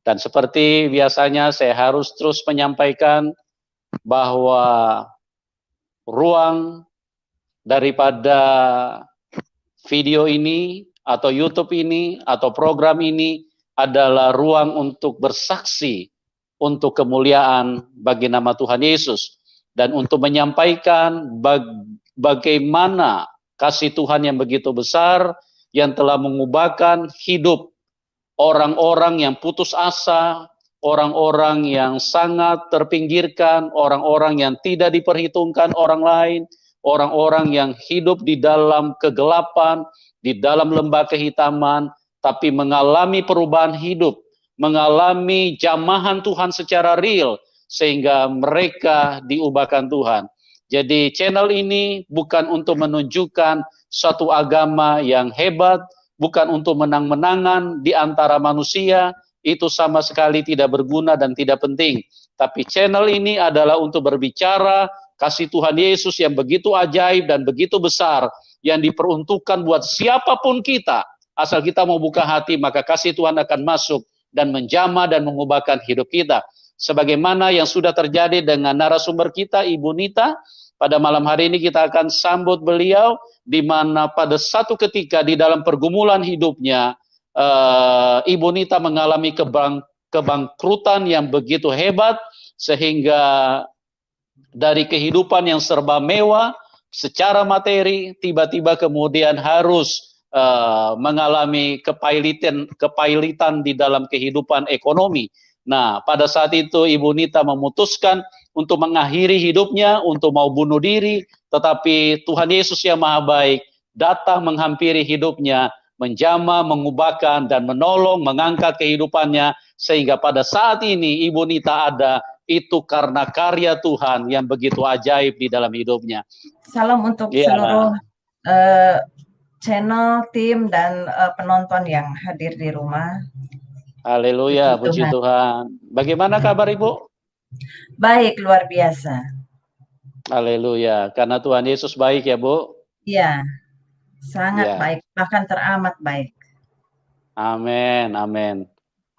Dan seperti biasanya saya harus terus menyampaikan bahwa ruang daripada video ini atau YouTube ini atau program ini adalah ruang untuk bersaksi untuk kemuliaan bagi nama Tuhan Yesus dan untuk menyampaikan bagaimana kasih Tuhan yang begitu besar yang telah mengubahkan hidup orang-orang yang putus asa, orang-orang yang sangat terpinggirkan, orang-orang yang tidak diperhitungkan orang lain, orang-orang yang hidup di dalam kegelapan, di dalam lembah kehitaman, tapi mengalami perubahan hidup, mengalami jamahan Tuhan secara real, sehingga mereka diubahkan Tuhan. Jadi channel ini bukan untuk menunjukkan suatu agama yang hebat, bukan untuk menang-menangan di antara manusia, itu sama sekali tidak berguna dan tidak penting. Tapi channel ini adalah untuk berbicara kasih Tuhan Yesus yang begitu ajaib dan begitu besar, yang diperuntukkan buat siapapun kita. Asal kita mau buka hati, maka kasih Tuhan akan masuk dan menjamah dan mengubahkan hidup kita. Sebagaimana yang sudah terjadi dengan narasumber kita, Ibu Nita, pada malam hari ini kita akan sambut beliau, di mana pada satu ketika di dalam pergumulan hidupnya, Ibu Nita mengalami kebangkrutan yang begitu hebat, sehingga dari kehidupan yang serba mewah secara materi, tiba-tiba kemudian harus mengalami kepailitan di dalam kehidupan ekonomi. Nah, pada saat itu Ibu Nita memutuskan untuk mengakhiri hidupnya, untuk mau bunuh diri, tetapi Tuhan Yesus yang Maha Baik datang menghampiri hidupnya, menjamah, mengubahkan, dan menolong, mengangkat kehidupannya, sehingga pada saat ini Ibu Nita ada, itu karena karya Tuhan yang begitu ajaib di dalam hidupnya. Salam untuk seluruh channel, tim, dan penonton yang hadir di rumah. Haleluya, puji Tuhan. Bagaimana kabar Ibu? Baik, luar biasa. Haleluya, karena Tuhan Yesus baik ya Bu? Iya, sangat baik, bahkan teramat baik. Amin, amin.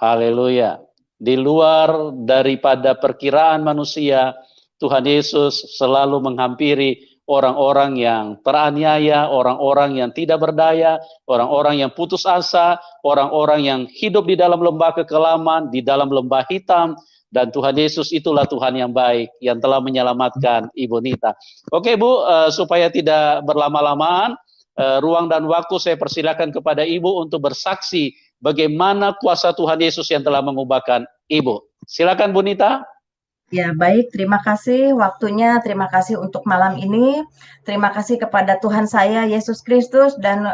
Haleluya. Di luar daripada perkiraan manusia, Tuhan Yesus selalu menghampiri orang-orang yang teraniaya, orang-orang yang tidak berdaya, orang-orang yang putus asa, orang-orang yang hidup di dalam lembah kekelaman, di dalam lembah hitam, dan Tuhan Yesus itulah Tuhan yang baik, yang telah menyelamatkan Ibu Nita. Oke Bu, supaya tidak berlama-lamaan, ruang dan waktu saya persilakan kepada Ibu untuk bersaksi bagaimana kuasa Tuhan Yesus yang telah mengubahkan Ibu. Silakan Bu Nita. Ya, baik, terima kasih waktunya, terima kasih untuk malam ini. Terima kasih kepada Tuhan saya, Yesus Kristus, dan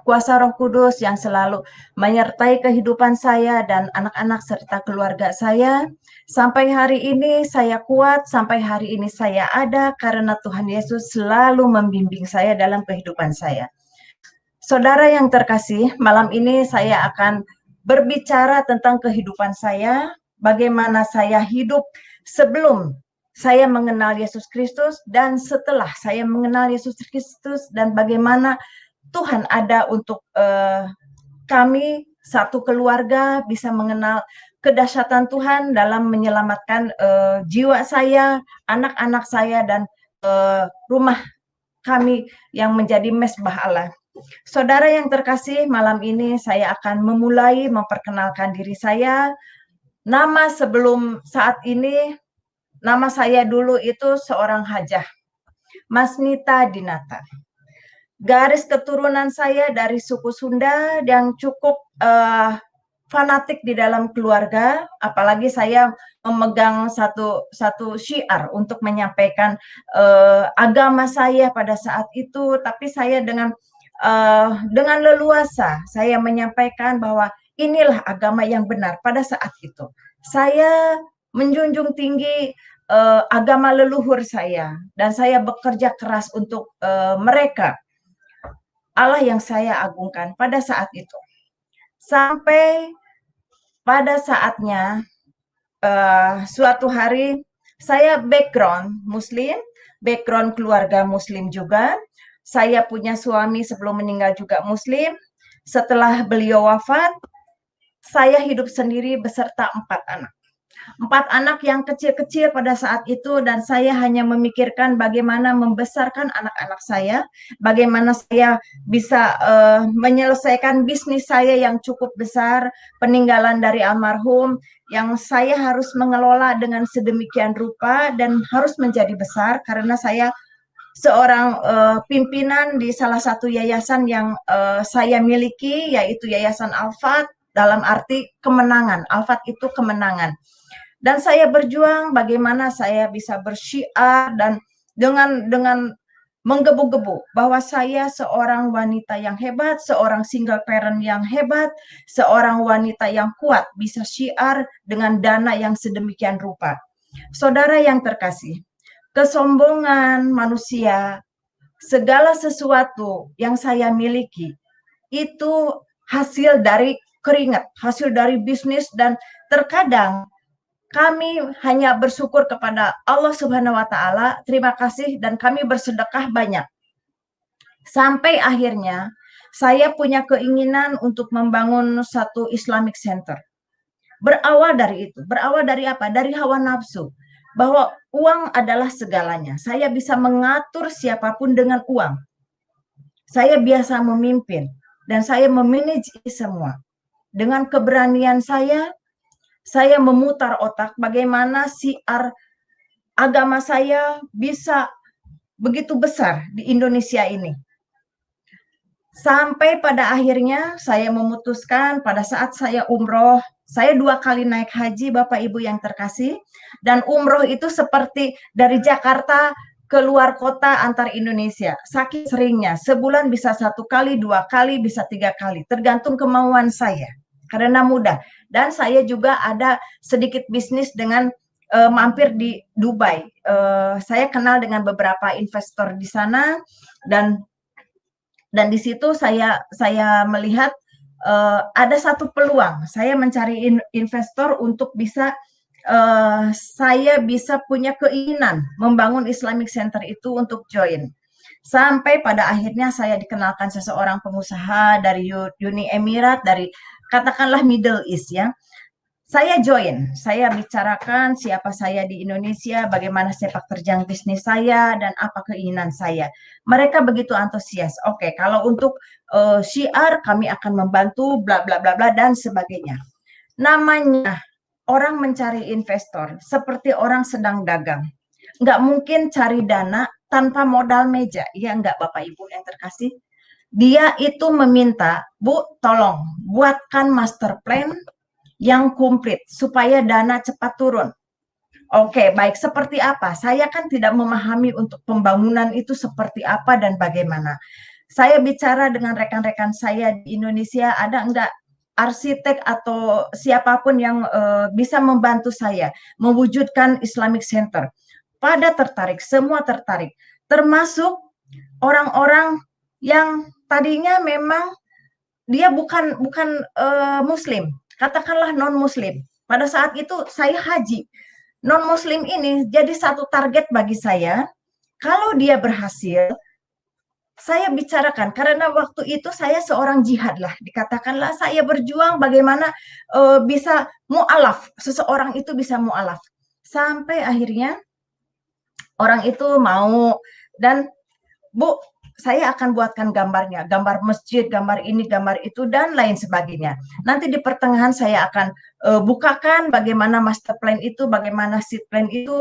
kuasa Roh Kudus yang selalu menyertai kehidupan saya dan anak-anak serta keluarga saya. Sampai hari ini saya kuat, sampai hari ini saya ada, karena Tuhan Yesus selalu membimbing saya dalam kehidupan saya. Saudara yang terkasih, malam ini saya akan berbicara tentang kehidupan saya, bagaimana saya hidup sebelum saya mengenal Yesus Kristus dan setelah saya mengenal Yesus Kristus, dan bagaimana Tuhan ada untuk kami satu keluarga bisa mengenal kedahsyatan Tuhan dalam menyelamatkan jiwa saya, anak-anak saya, dan rumah kami yang menjadi mezbah Allah. Saudara yang terkasih, malam ini saya akan memulai memperkenalkan diri saya. Nama sebelum saat ini, nama saya dulu itu seorang hajah, Mas Nita Dinata. Garis keturunan saya dari suku Sunda yang cukup fanatik di dalam keluarga, apalagi saya memegang satu syiar untuk menyampaikan agama saya pada saat itu, tapi saya dengan leluasa saya menyampaikan bahwa inilah agama yang benar pada saat itu. Saya menjunjung tinggi agama leluhur saya, dan saya bekerja keras untuk mereka, Allah yang saya agungkan pada saat itu. Sampai pada saatnya suatu hari saya background Muslim, background keluarga Muslim juga. Saya punya suami sebelum meninggal juga Muslim. Setelah beliau wafat, saya hidup sendiri beserta 4 anak. 4 anak yang kecil-kecil pada saat itu, dan saya hanya memikirkan bagaimana membesarkan anak-anak saya, bagaimana saya bisa menyelesaikan bisnis saya yang cukup besar, peninggalan dari almarhum, yang saya harus mengelola dengan sedemikian rupa dan harus menjadi besar karena saya seorang pimpinan di salah satu yayasan yang saya miliki, yaitu Yayasan Al-Fat, dalam arti kemenangan. Al-Fat itu kemenangan. Dan saya berjuang bagaimana saya bisa bersyiar dan dengan menggebu-gebu bahwa saya seorang wanita yang hebat, seorang single parent yang hebat, seorang wanita yang kuat, bisa syiar dengan dana yang sedemikian rupa. Saudara yang terkasih, kesombongan manusia, segala sesuatu yang saya miliki, itu hasil dari keringat, hasil dari bisnis, dan terkadang kami hanya bersyukur kepada Allah Subhanahu wa Ta'ala, terima kasih, dan kami bersedekah banyak. Sampai akhirnya saya punya keinginan untuk membangun satu Islamic Center. Berawal dari itu, berawal dari apa? Dari hawa nafsu, bahwa uang adalah segalanya. Saya bisa mengatur siapapun dengan uang. Saya biasa memimpin, dan saya memanage semua. Dengan keberanian saya memutar otak bagaimana syiar agama saya bisa begitu besar di Indonesia ini. Sampai pada akhirnya saya memutuskan pada saat saya umroh, saya 2 kali naik haji, Bapak Ibu yang terkasih, dan umroh itu seperti dari Jakarta ke luar kota antar Indonesia. Saking seringnya, sebulan bisa 1 kali, 2 kali, bisa 3 kali, tergantung kemauan saya. Karena mudah. Dan saya juga ada sedikit bisnis dengan mampir di Dubai. Saya kenal dengan beberapa investor di sana, dan di situ saya melihat ada satu peluang. Saya mencari investor untuk bisa saya bisa punya keinginan membangun Islamic Center itu untuk join. Sampai pada akhirnya saya dikenalkan seseorang pengusaha dari Uni Emirat, dari katakanlah Middle East ya. Saya join, saya bicarakan siapa saya di Indonesia, bagaimana sepak terjang bisnis saya, dan apa keinginan saya. Mereka begitu antusias. Oke, kalau untuk syiar kami akan membantu, bla bla bla bla dan sebagainya. Namanya orang mencari investor seperti orang sedang dagang. Nggak mungkin cari dana tanpa modal meja. Ya nggak, Bapak Ibu yang terkasih? Dia itu meminta, Bu, tolong buatkan master plan yang komplit supaya dana cepat turun. Oke, baik, seperti apa? Saya kan tidak memahami untuk pembangunan itu seperti apa dan bagaimana. Saya bicara dengan rekan-rekan saya di Indonesia, ada enggak arsitek atau siapapun yang bisa membantu saya mewujudkan Islamic Center. Pada tertarik, semua tertarik, termasuk orang-orang yang tadinya memang dia bukan Muslim, katakanlah non-Muslim. Pada saat itu saya haji. Non-Muslim ini jadi satu target bagi saya. Kalau dia berhasil, saya bicarakan, karena waktu itu saya seorang jihad lah, dikatakanlah saya berjuang bagaimana bisa mu'alaf, seseorang itu bisa mu'alaf. Sampai akhirnya orang itu mau, dan Bu, saya akan buatkan gambarnya, gambar masjid, gambar ini, gambar itu, dan lain sebagainya. Nanti di pertengahan saya akan bukakan bagaimana master plan itu, bagaimana seed plan itu.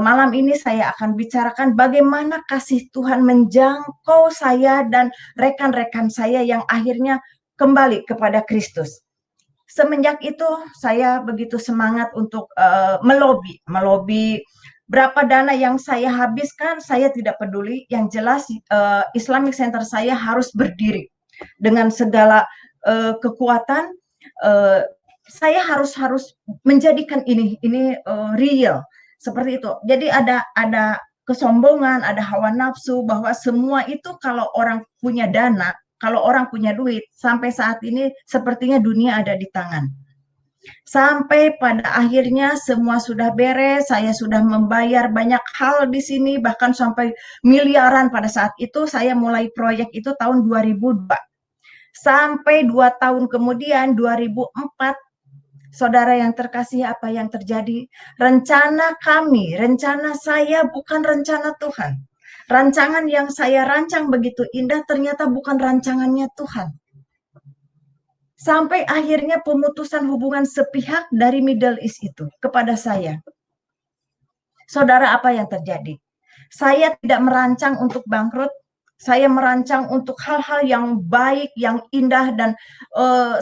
Malam ini saya akan bicarakan bagaimana kasih Tuhan menjangkau saya dan rekan-rekan saya yang akhirnya kembali kepada Kristus. Semenjak itu saya begitu semangat untuk melobi. Berapa dana yang saya habiskan, saya tidak peduli. Yang jelas Islamic Center saya harus berdiri dengan segala kekuatan. Saya harus menjadikan ini real seperti itu. Jadi ada kesombongan, ada hawa nafsu bahwa semua itu kalau orang punya dana, kalau orang punya duit, sampai saat ini sepertinya dunia ada di tangan. Sampai pada akhirnya semua sudah beres, saya sudah membayar banyak hal di sini, bahkan sampai miliaran pada saat itu. Saya mulai proyek itu tahun 2002. Sampai 2 tahun kemudian 2004, saudara yang terkasih, apa yang terjadi? Rencana kami, rencana saya bukan rencana Tuhan. Rancangan yang saya rancang begitu indah ternyata bukan rancangannya Tuhan. Sampai akhirnya pemutusan hubungan sepihak dari Middle East itu kepada saya. Saudara, apa yang terjadi? Saya tidak merancang untuk bangkrut. Saya merancang untuk hal-hal yang baik, yang indah, dan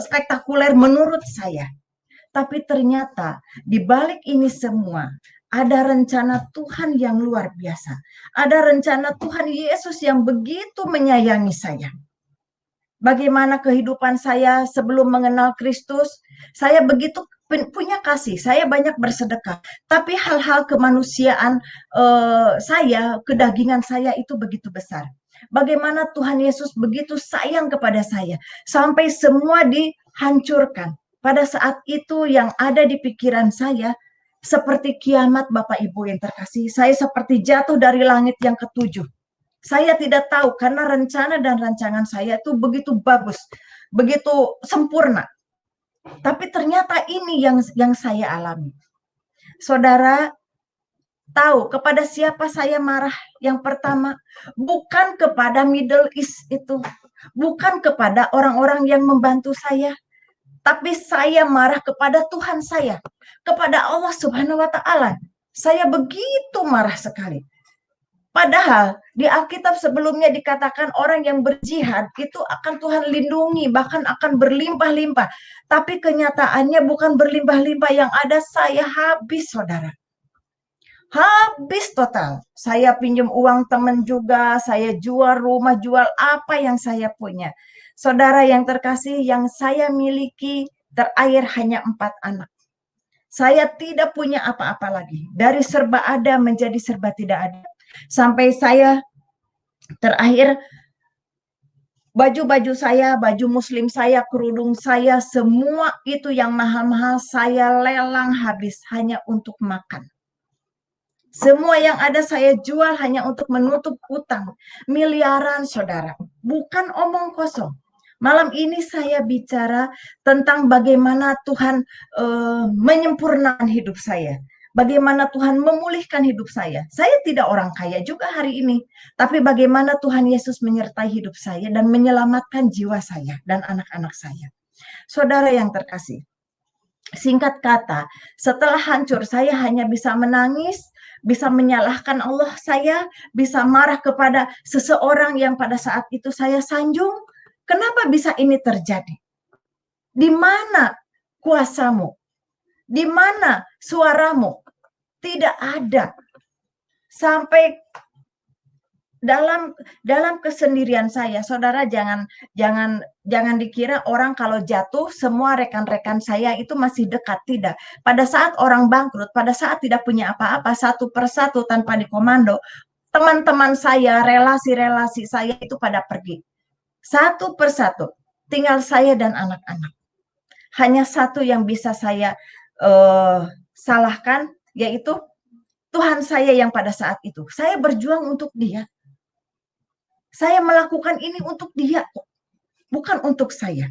spektakuler menurut saya. Tapi ternyata di balik ini semua ada rencana Tuhan yang luar biasa. Ada rencana Tuhan Yesus yang begitu menyayangi saya. Bagaimana kehidupan saya sebelum mengenal Kristus, saya begitu punya kasih, saya banyak bersedekah. Tapi hal-hal kemanusiaan saya, kedagingan saya itu begitu besar. Bagaimana Tuhan Yesus begitu sayang kepada saya, sampai semua dihancurkan. Pada saat itu yang ada di pikiran saya, seperti kiamat Bapak Ibu yang terkasih, saya seperti jatuh dari langit yang ketujuh. Saya tidak tahu karena rencana dan rancangan saya itu begitu bagus, begitu sempurna. Tapi ternyata ini yang saya alami. Saudara tahu kepada siapa saya marah? Yang pertama, bukan kepada Middle East itu, bukan kepada orang-orang yang membantu saya, tapi saya marah kepada Tuhan saya, kepada Allah Subhanahu wa Ta'ala. Saya begitu marah sekali. Padahal di Alkitab sebelumnya dikatakan orang yang berjihad itu akan Tuhan lindungi, bahkan akan berlimpah-limpah. Tapi kenyataannya bukan berlimpah-limpah, yang ada saya habis, saudara. Habis total. Saya pinjam uang teman juga, saya jual rumah, jual apa yang saya punya. Saudara yang terkasih, yang saya miliki terakhir hanya 4 anak. Saya tidak punya apa-apa lagi. Dari serba ada menjadi serba tidak ada. Sampai saya terakhir baju-baju saya, baju muslim saya, kerudung saya, semua itu yang mahal-mahal saya lelang habis hanya untuk makan. Semua yang ada saya jual hanya untuk menutup utang. Miliaran, saudara. Bukan omong kosong. Malam ini saya bicara tentang bagaimana Tuhan menyempurnakan hidup saya. Bagaimana Tuhan memulihkan hidup saya. Saya tidak orang kaya juga hari ini. Tapi bagaimana Tuhan Yesus menyertai hidup saya dan menyelamatkan jiwa saya dan anak-anak saya. Saudara yang terkasih, singkat kata, setelah hancur saya hanya bisa menangis, bisa menyalahkan Allah saya, bisa marah kepada seseorang yang pada saat itu saya sanjung. Kenapa bisa ini terjadi? Di mana kuasamu? Di mana suaramu? Tidak ada. Sampai dalam kesendirian saya, saudara, jangan dikira orang kalau jatuh semua rekan-rekan saya itu masih dekat. Tidak. Pada saat orang bangkrut, pada saat tidak punya apa-apa, satu persatu tanpa dikomando, teman-teman saya, relasi-relasi saya itu pada pergi. Satu persatu, tinggal saya dan anak-anak. Hanya satu yang bisa saya salahkan, yaitu Tuhan saya yang pada saat itu. Saya berjuang untuk Dia. Saya melakukan ini untuk Dia, bukan untuk saya.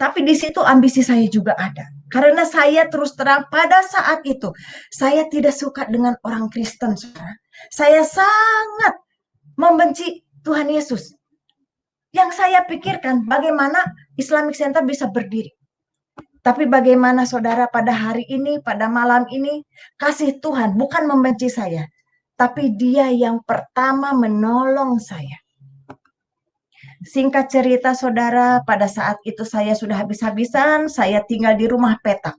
Tapi di situ ambisi saya juga ada. Karena saya terus terang pada saat itu, saya tidak suka dengan orang Kristen, saudara. Saya sangat membenci Tuhan Yesus. Yang saya pikirkan, bagaimana Islamic Center bisa berdiri. Tapi bagaimana, saudara, pada hari ini, pada malam ini, kasih Tuhan bukan membenci saya, tapi Dia yang pertama menolong saya. Singkat cerita, saudara, pada saat itu saya sudah habis-habisan, saya tinggal di rumah petak.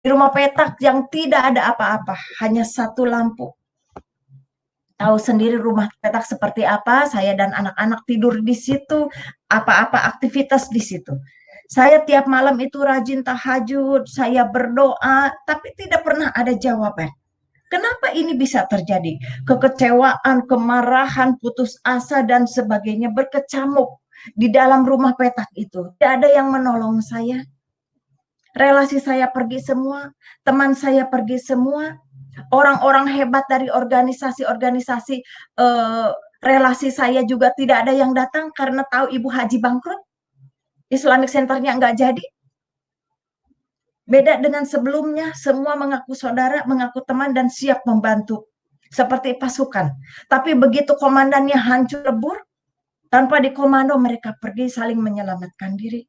Di rumah petak yang tidak ada apa-apa, hanya satu lampu. Tahu sendiri rumah petak seperti apa, saya dan anak-anak tidur di situ, apa-apa aktivitas di situ. Saya tiap malam itu rajin tahajud, saya berdoa, tapi tidak pernah ada jawaban. Kenapa ini bisa terjadi? Kekecewaan, kemarahan, putus asa, dan sebagainya berkecamuk di dalam rumah petak itu. Tidak ada yang menolong saya. Relasi saya pergi semua, teman saya pergi semua, orang-orang hebat dari organisasi-organisasi relasi saya juga tidak ada yang datang karena tahu Ibu Haji bangkrut. Islamic Center-nya nggak jadi. Beda dengan sebelumnya, semua mengaku saudara, mengaku teman, dan siap membantu. Seperti pasukan. Tapi begitu komandannya hancur lebur, tanpa dikomando mereka pergi saling menyelamatkan diri.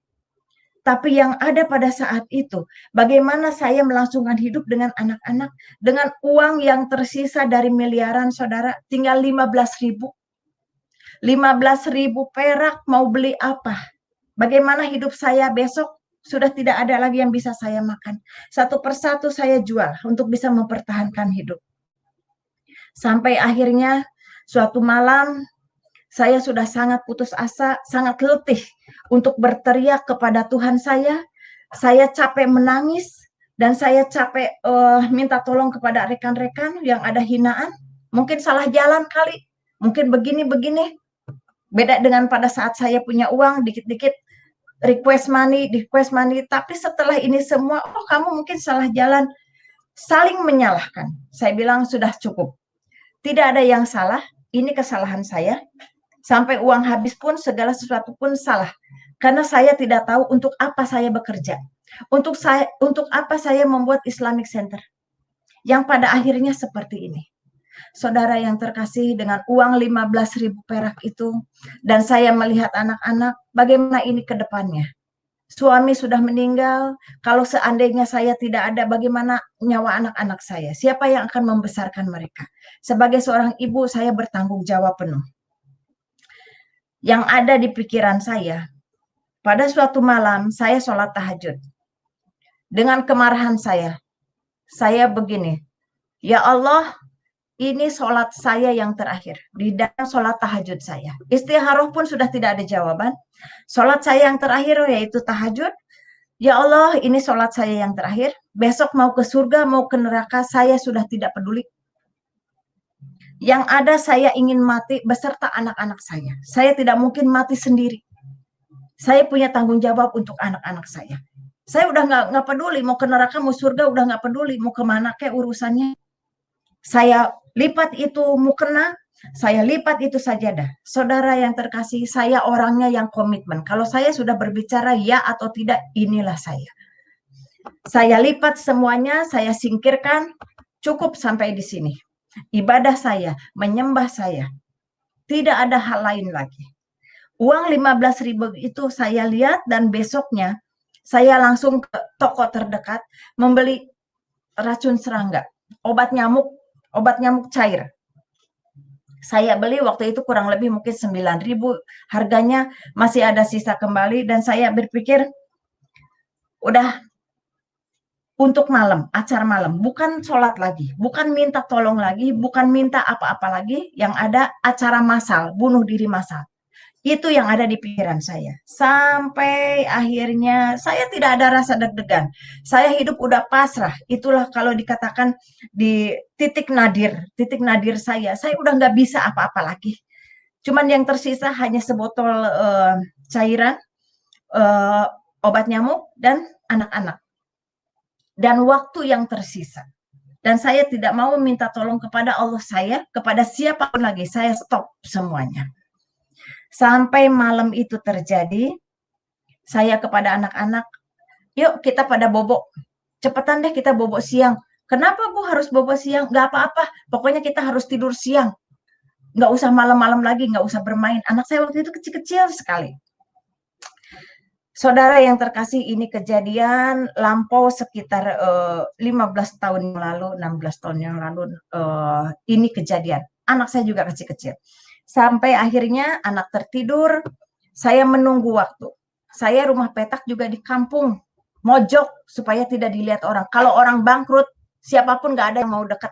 Tapi yang ada pada saat itu, bagaimana saya melangsungkan hidup dengan anak-anak, dengan uang yang tersisa dari miliaran saudara, tinggal 15.000. 15.000 perak mau beli apa? Bagaimana hidup saya besok? Sudah tidak ada lagi yang bisa saya makan. Satu persatu saya jual untuk bisa mempertahankan hidup. Sampai akhirnya suatu malam saya sudah sangat putus asa, sangat letih untuk berteriak kepada Tuhan saya. Saya capek menangis dan saya capek minta tolong kepada rekan-rekan yang ada hinaan. Mungkin salah jalan kali, mungkin begini-begini. Beda dengan pada saat saya punya uang, dikit-dikit request money, tapi setelah ini semua, oh kamu mungkin salah jalan, saling menyalahkan. Saya bilang sudah cukup. Tidak ada yang salah, ini kesalahan saya. Sampai uang habis pun segala sesuatu pun salah. Karena saya tidak tahu untuk apa saya bekerja. Untuk apa saya membuat Islamic Center. Yang pada akhirnya seperti ini. Saudara yang terkasih, dengan uang 15.000 perak itu, dan saya melihat anak-anak, bagaimana ini ke depannya. Suami sudah meninggal, kalau seandainya saya tidak ada, bagaimana nyawa anak-anak saya? Siapa yang akan membesarkan mereka? Sebagai seorang ibu, saya bertanggung jawab penuh. Yang ada di pikiran saya, pada suatu malam, saya sholat tahajud. Dengan kemarahan saya begini, ya Allah, ini sholat saya yang terakhir. Di dalam sholat tahajud saya. Istikharah pun sudah tidak ada jawaban. Sholat saya yang terakhir yaitu tahajud. Ya Allah, ini sholat saya yang terakhir. Besok mau ke surga, mau ke neraka, saya sudah tidak peduli. Yang ada saya ingin mati beserta anak-anak saya. Saya tidak mungkin mati sendiri. Saya punya tanggung jawab untuk anak-anak saya. Saya udah nggak peduli, mau ke neraka, mau surga, udah nggak peduli. Mau kemana kayak urusannya. Saya lipat itu mukena, saya lipat itu sajadah. Saudara yang terkasih, saya orangnya yang komitmen. Kalau saya sudah berbicara ya atau tidak, inilah saya. Saya lipat semuanya, saya singkirkan, cukup sampai di sini. Ibadah saya, menyembah saya. Tidak ada hal lain lagi. Uang 15.000 itu saya lihat dan besoknya saya langsung ke toko terdekat membeli racun serangga, obat nyamuk cair. Saya beli waktu itu kurang lebih mungkin 9.000, harganya masih ada sisa kembali, dan saya berpikir udah untuk malam, acara malam, bukan sholat lagi, bukan minta tolong lagi, bukan minta apa-apa lagi, yang ada acara massal, bunuh diri massal. Itu yang ada di pikiran saya. Sampai akhirnya saya tidak ada rasa deg-degan. Saya hidup udah pasrah. Itulah kalau dikatakan di titik nadir saya udah nggak bisa apa-apa lagi. Cuman yang tersisa hanya sebotol cairan, obat nyamuk, dan anak-anak. Dan waktu yang tersisa. Dan saya tidak mau minta tolong kepada Allah saya, kepada siapapun lagi. Saya stop semuanya. Sampai malam itu terjadi, saya kepada anak-anak, yuk kita pada bobok. Cepetan deh kita bobok siang. Kenapa Bu harus bobok siang? Gak apa-apa, pokoknya kita harus tidur siang. Gak usah malam-malam lagi, gak usah bermain. Anak saya waktu itu kecil-kecil sekali. Saudara yang terkasih, ini kejadian lampau sekitar 15 tahun yang lalu, 16 tahun yang lalu, ini kejadian. Anak saya juga kecil-kecil. Sampai akhirnya anak tertidur, saya menunggu waktu. Saya rumah petak juga di kampung, mojok supaya tidak dilihat orang. Kalau orang bangkrut, siapapun nggak ada yang mau dekat.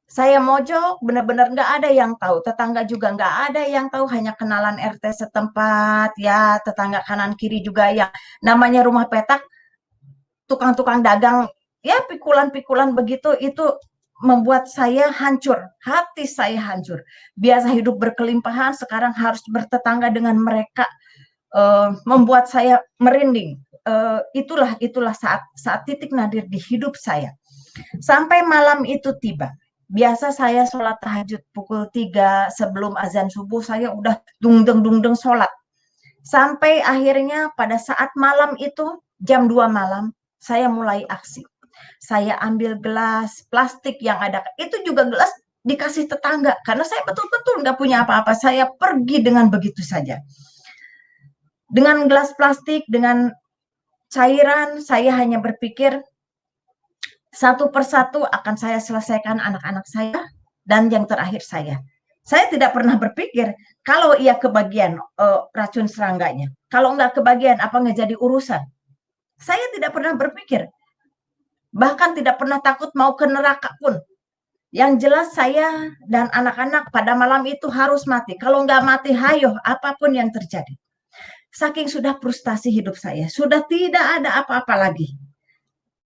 Saya mojok, benar-benar nggak ada yang tahu. Tetangga juga nggak ada yang tahu, hanya kenalan RT setempat, ya tetangga kanan kiri juga yang namanya rumah petak, tukang-tukang dagang, ya pikulan-pikulan begitu, itu membuat saya hancur, hati saya hancur. Biasa hidup berkelimpahan, sekarang harus bertetangga dengan mereka, membuat saya merinding. Itulah saat titik nadir di hidup saya. Sampai malam itu tiba. Biasa saya sholat tahajud pukul 3 sebelum azan subuh, saya udah dungdeng sholat. Sampai akhirnya pada saat malam itu, jam 2 malam, saya mulai aksi. Saya ambil gelas plastik yang ada, itu juga gelas dikasih tetangga, karena saya betul-betul nggak punya apa-apa. Saya pergi dengan begitu saja. Dengan gelas plastik, dengan cairan, saya hanya berpikir, satu persatu akan saya selesaikan anak-anak saya, dan yang terakhir saya. Saya tidak pernah berpikir kalau ia kebagian racun serangganya. Kalau nggak kebagian, apa nggak jadi urusan. Saya tidak pernah berpikir. Bahkan tidak pernah takut mau ke neraka pun. Yang jelas saya dan anak-anak pada malam itu harus mati. Kalau nggak mati, hayo, apapun yang terjadi. Saking sudah frustasi hidup saya. Sudah tidak ada apa-apa lagi.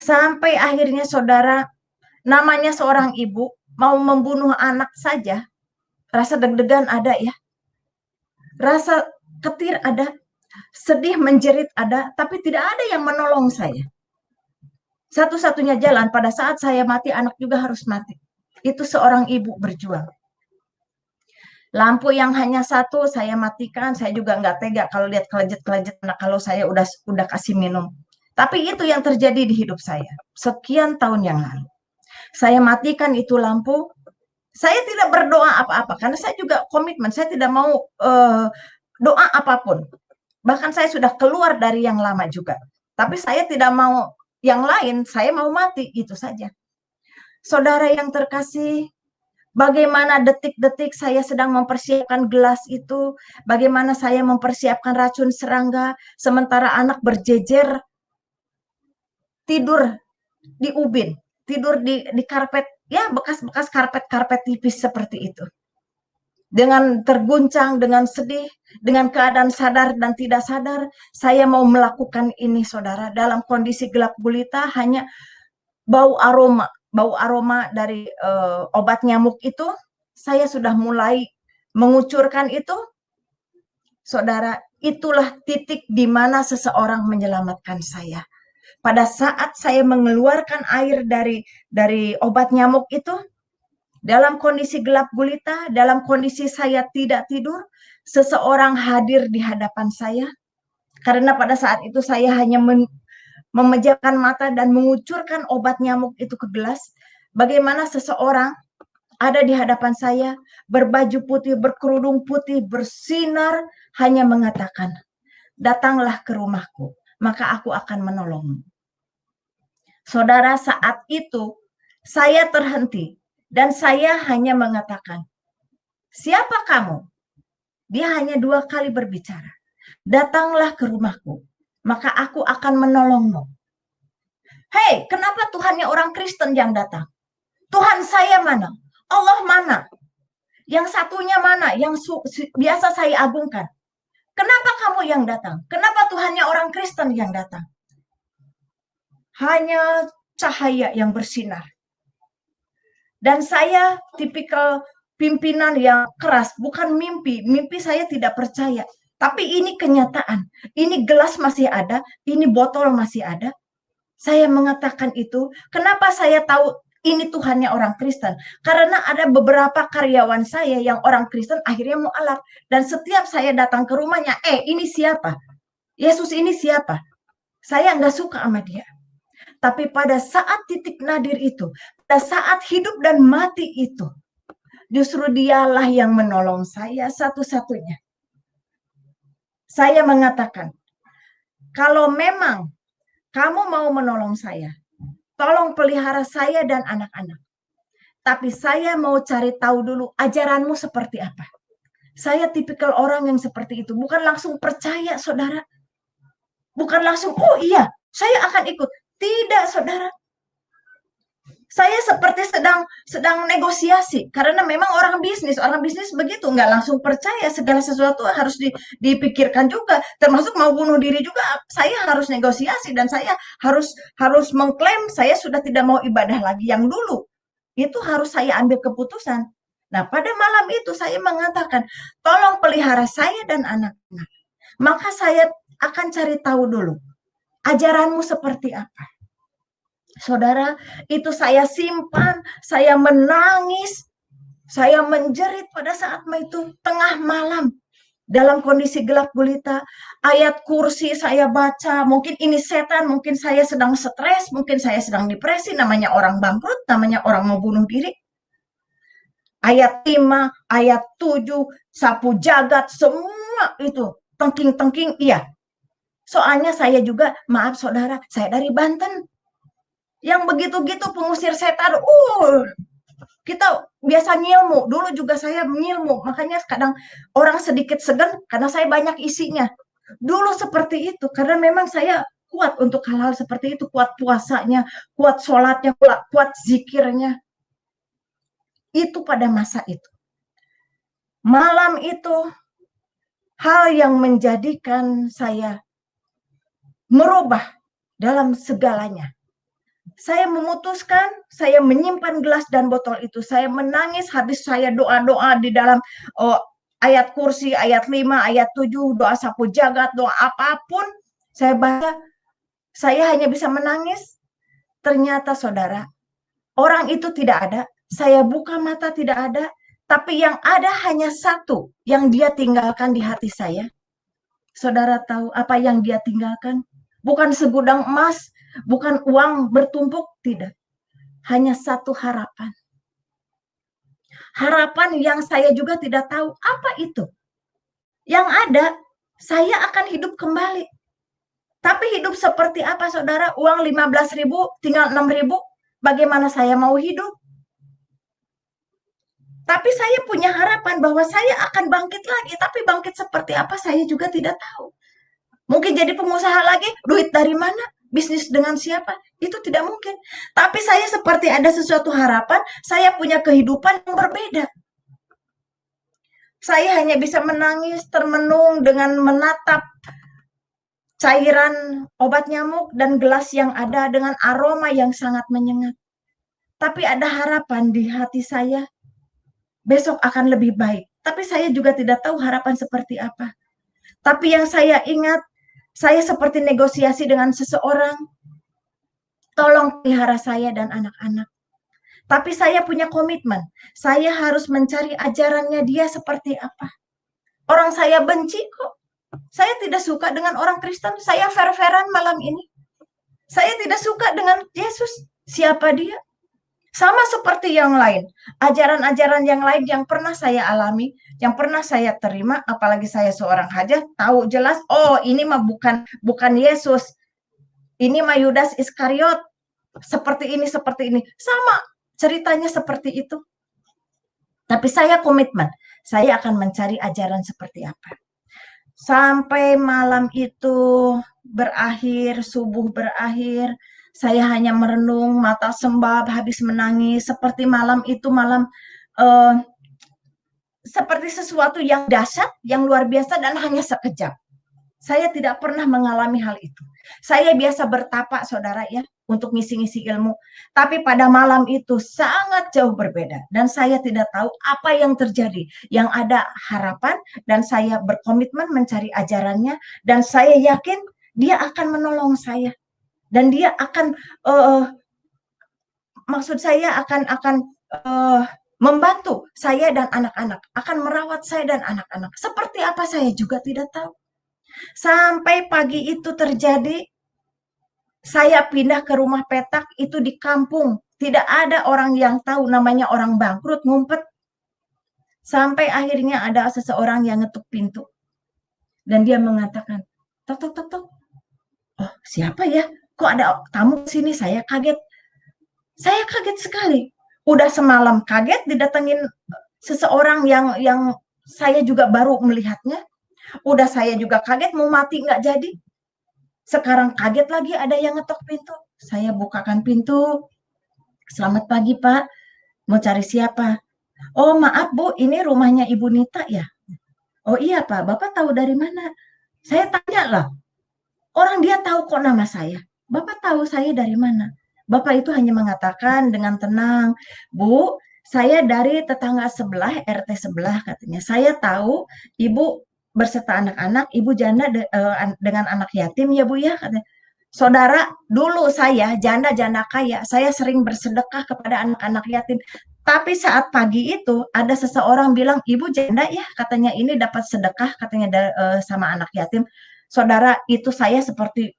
Sampai akhirnya saudara, namanya seorang ibu, mau membunuh anak saja, rasa deg-degan ada ya. Rasa ketir ada, sedih menjerit ada, tapi tidak ada yang menolong saya. Satu-satunya jalan pada saat saya mati, anak juga harus mati. Itu seorang ibu berjuang. Lampu yang hanya satu saya matikan, saya juga nggak tega kalau lihat kelejet-kelejet anak kalau saya udah kasih minum. Tapi itu yang terjadi di hidup saya sekian tahun yang lalu. Saya matikan itu lampu. Saya tidak berdoa apa-apa karena saya juga komitmen, saya tidak mau doa apapun. Bahkan saya sudah keluar dari yang lama juga. Tapi saya tidak mau yang lain, saya mau mati, itu saja. Saudara yang terkasih, bagaimana detik-detik saya sedang mempersiapkan gelas itu, bagaimana saya mempersiapkan racun serangga, sementara anak berjejer tidur di ubin, tidur di karpet, ya bekas-bekas karpet tipis seperti itu. Dengan terguncang, dengan sedih, dengan keadaan sadar dan tidak sadar, saya mau melakukan ini saudara, dalam kondisi gelap gulita, hanya bau aroma dari obat nyamuk itu, saya sudah mulai mengucurkan itu. Saudara, itulah titik di mana seseorang menyelamatkan saya. Pada saat saya mengeluarkan air dari obat nyamuk itu, dalam kondisi gelap gulita, dalam kondisi saya tidak tidur, seseorang hadir di hadapan saya. Karena pada saat itu saya hanya memejamkan mata dan mengucurkan obat nyamuk itu ke gelas. Bagaimana seseorang ada di hadapan saya, berbaju putih, berkerudung putih, bersinar, hanya mengatakan, datanglah ke rumahku, maka aku akan menolongmu. Saudara, saat itu saya terhenti dan saya hanya mengatakan, siapa kamu? Dia hanya 2 kali berbicara. Datanglah ke rumahku, maka aku akan menolongmu. Hei, kenapa Tuhannya orang Kristen yang datang? Tuhan saya mana? Allah mana? Yang satunya mana? Yang biasa saya agungkan. Kenapa kamu yang datang? Kenapa Tuhannya orang Kristen yang datang? Hanya cahaya yang bersinar. Dan saya tipikal pimpinan yang keras, bukan mimpi. Mimpi saya tidak percaya. Tapi ini kenyataan. Ini gelas masih ada, ini botol masih ada. Saya mengatakan itu, kenapa saya tahu ini Tuhannya orang Kristen? Karena ada beberapa karyawan saya yang orang Kristen akhirnya mualaf. Dan setiap saya datang ke rumahnya, ini siapa? Yesus ini siapa? Saya nggak suka sama dia. Tapi pada saat titik nadir itu, pada saat hidup dan mati itu, justru dialah yang menolong saya satu-satunya. Saya mengatakan, kalau memang kamu mau menolong saya, tolong pelihara saya dan anak-anak. Tapi saya mau cari tahu dulu ajaranmu seperti apa. Saya tipikal orang yang seperti itu. Bukan langsung percaya, saudara. Bukan langsung, oh iya, saya akan ikut. Tidak, saudara. Saya seperti sedang negosiasi. Karena memang orang bisnis begitu. Nggak langsung percaya, segala sesuatu harus dipikirkan juga. Termasuk mau bunuh diri juga, saya harus negosiasi. Dan saya harus mengklaim saya sudah tidak mau ibadah lagi yang dulu. Itu harus saya ambil keputusan. Nah, pada malam itu saya mengatakan, tolong pelihara saya dan anak-anak. Maka saya akan cari tahu dulu, ajaranmu seperti apa. Saudara, itu saya simpan, saya menangis, saya menjerit pada saat itu tengah malam. dalam kondisi gelap gulita, ayat kursi saya baca, mungkin ini setan, mungkin saya sedang stres, mungkin saya sedang depresi, namanya orang bangkrut, namanya orang mau bunuh diri. Ayat 5, ayat 7, sapu jagat, semua itu, tengking-tengking, iya. Soalnya saya juga, maaf saudara, saya dari Banten. Yang begitu-gitu pengusir setan, kita biasa ngilmu. Dulu juga saya ngilmu, makanya kadang orang sedikit segan karena saya banyak isinya. Dulu seperti itu, karena memang saya kuat untuk hal-hal seperti itu, kuat puasanya, kuat sholatnya, kuat zikirnya. Itu pada masa itu. Malam itu, hal yang menjadikan saya merubah dalam segalanya. Saya memutuskan, saya menyimpan gelas dan botol itu. Saya menangis, habis saya doa-doa di dalam ayat kursi, ayat 5, ayat 7, doa sapu jagat, doa apapun. Saya baca, saya hanya bisa menangis. Ternyata saudara, orang itu tidak ada. Saya buka mata tidak ada. Tapi yang ada hanya satu yang dia tinggalkan di hati saya. Saudara tahu apa yang dia tinggalkan? Bukan segudang emas, bukan uang bertumpuk, tidak. Hanya satu harapan. Harapan yang saya juga tidak tahu apa itu. Yang ada, saya akan hidup kembali. Tapi hidup seperti apa saudara? Uang 15.000, tinggal 6.000. Bagaimana saya mau hidup? Tapi saya punya harapan bahwa saya akan bangkit lagi. Tapi bangkit seperti apa saya juga tidak tahu. Mungkin jadi pengusaha lagi, duit dari mana? Bisnis dengan siapa? Itu tidak mungkin. Tapi saya seperti ada sesuatu harapan, saya punya kehidupan yang berbeda. Saya hanya bisa menangis, termenung dengan menatap cairan obat nyamuk dan gelas yang ada dengan aroma yang sangat menyengat. Tapi ada harapan di hati saya, besok akan lebih baik. Tapi saya juga tidak tahu harapan seperti apa. Tapi yang saya ingat, saya seperti negosiasi dengan seseorang, tolong pelihara saya dan anak-anak. Tapi saya punya komitmen, saya harus mencari ajarannya dia seperti apa. Orang saya benci kok. Saya tidak suka dengan orang Kristen, saya fair-fairan malam ini. Saya tidak suka dengan Yesus, siapa dia? Sama seperti yang lain, ajaran-ajaran yang lain yang pernah saya alami, yang pernah saya terima, apalagi saya seorang hajat, tahu jelas, oh ini mah bukan Yesus, ini mah Yudas Iskariot, seperti ini, sama ceritanya seperti itu. Tapi saya komitmen, saya akan mencari ajaran seperti apa. Sampai malam itu berakhir, subuh berakhir, saya hanya merenung, mata sembab, habis menangis, seperti malam itu seperti sesuatu yang dahsyat, yang luar biasa dan hanya sekejap. Saya tidak pernah mengalami hal itu. Saya biasa bertapa, saudara ya, untuk ngisi-ngisi ilmu. Tapi pada malam itu sangat jauh berbeda. Dan saya tidak tahu apa yang terjadi. Yang ada harapan dan saya berkomitmen mencari ajarannya. Dan saya yakin dia akan menolong saya. Dan dia akan, maksud saya akan membantu saya dan anak-anak. Akan merawat saya dan anak-anak. Seperti apa saya juga tidak tahu. Sampai pagi itu terjadi, saya pindah ke rumah petak itu di kampung. Tidak ada orang yang tahu namanya orang bangkrut, ngumpet. Sampai akhirnya ada seseorang yang ngetuk pintu. Dan dia mengatakan, tok, tok, tok, tok. Oh, siapa ya? Kok ada tamu sini? Saya kaget. Saya kaget sekali. Udah semalam kaget didatengin seseorang yang saya juga baru melihatnya. Udah saya juga kaget mau mati nggak jadi. Sekarang kaget lagi ada yang ngetok pintu. Saya bukakan pintu. Selamat pagi Pak. Mau cari siapa? Oh maaf Bu, ini rumahnya Ibu Nita ya? Oh iya Pak, Bapak tahu dari mana? Saya tanya lah. Orang dia tahu kok nama saya. Bapak tahu saya dari mana? Bapak itu hanya mengatakan dengan tenang. Bu, saya dari tetangga sebelah, RT sebelah katanya. Saya tahu Ibu berserta anak-anak, ibu janda dengan anak yatim ya Bu ya, katanya. Saudara, dulu saya janda-janda kaya, saya sering bersedekah kepada anak-anak yatim. Tapi saat pagi itu ada seseorang bilang, "Ibu janda ya," katanya, "ini dapat sedekah," katanya, sama anak yatim. Saudara, itu saya seperti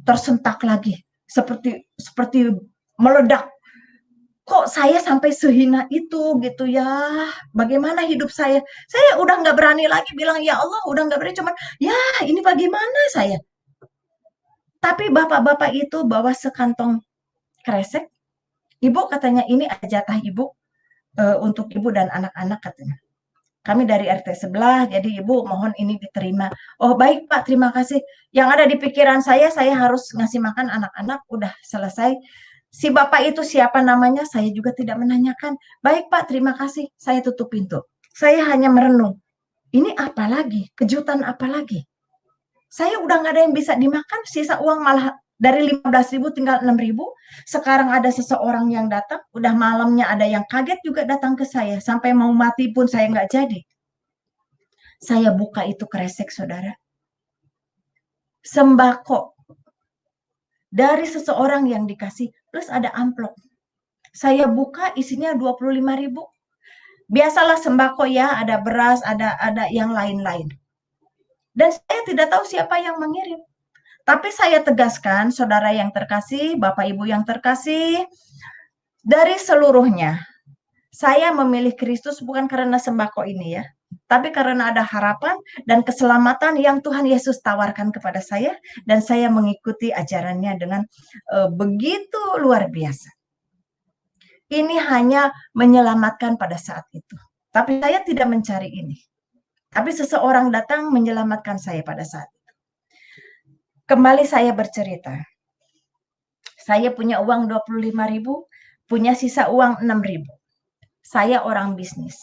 tersentak lagi, seperti seperti meledak. Kok saya sampai sehina itu gitu ya? Bagaimana hidup saya? Saya udah nggak berani lagi bilang, "Ya Allah," udah nggak berani, cuman, "Ya ini bagaimana saya?" Tapi bapak-bapak itu bawa sekantong kresek. "Ibu," katanya, "ini ada jatah ibu, untuk ibu dan anak-anak," katanya. "Kami dari RT sebelah, jadi ibu mohon ini diterima." "Oh baik Pak, terima kasih." Yang ada di pikiran saya harus ngasih makan anak-anak, udah selesai. Si bapak itu siapa namanya, saya juga tidak menanyakan. "Baik Pak, terima kasih." Saya tutup pintu. Saya hanya merenung, ini apa lagi? Kejutan apa lagi? Saya udah nggak ada yang bisa dimakan, sisa uang malah dari 15.000 tinggal 6.000. Sekarang ada seseorang yang datang, udah malamnya ada yang kaget juga datang ke saya. Sampai mau mati pun saya nggak jadi. Saya buka itu kresek, saudara. Sembako dari seseorang yang dikasih, plus ada amplop. Saya buka isinya 25.000. Biasalah sembako ya, ada beras, ada yang lain-lain. Dan saya tidak tahu siapa yang mengirim. Tapi saya tegaskan, saudara yang terkasih, Bapak Ibu yang terkasih, dari seluruhnya, saya memilih Kristus bukan karena sembako ini ya, tapi karena ada harapan dan keselamatan yang Tuhan Yesus tawarkan kepada saya, dan saya mengikuti ajarannya dengan begitu luar biasa. Ini hanya menyelamatkan pada saat itu. Tapi saya tidak mencari ini. Tapi seseorang datang menyelamatkan saya pada saat itu. Kembali saya bercerita. Saya punya uang 25.000, punya sisa uang 6.000. Saya orang bisnis.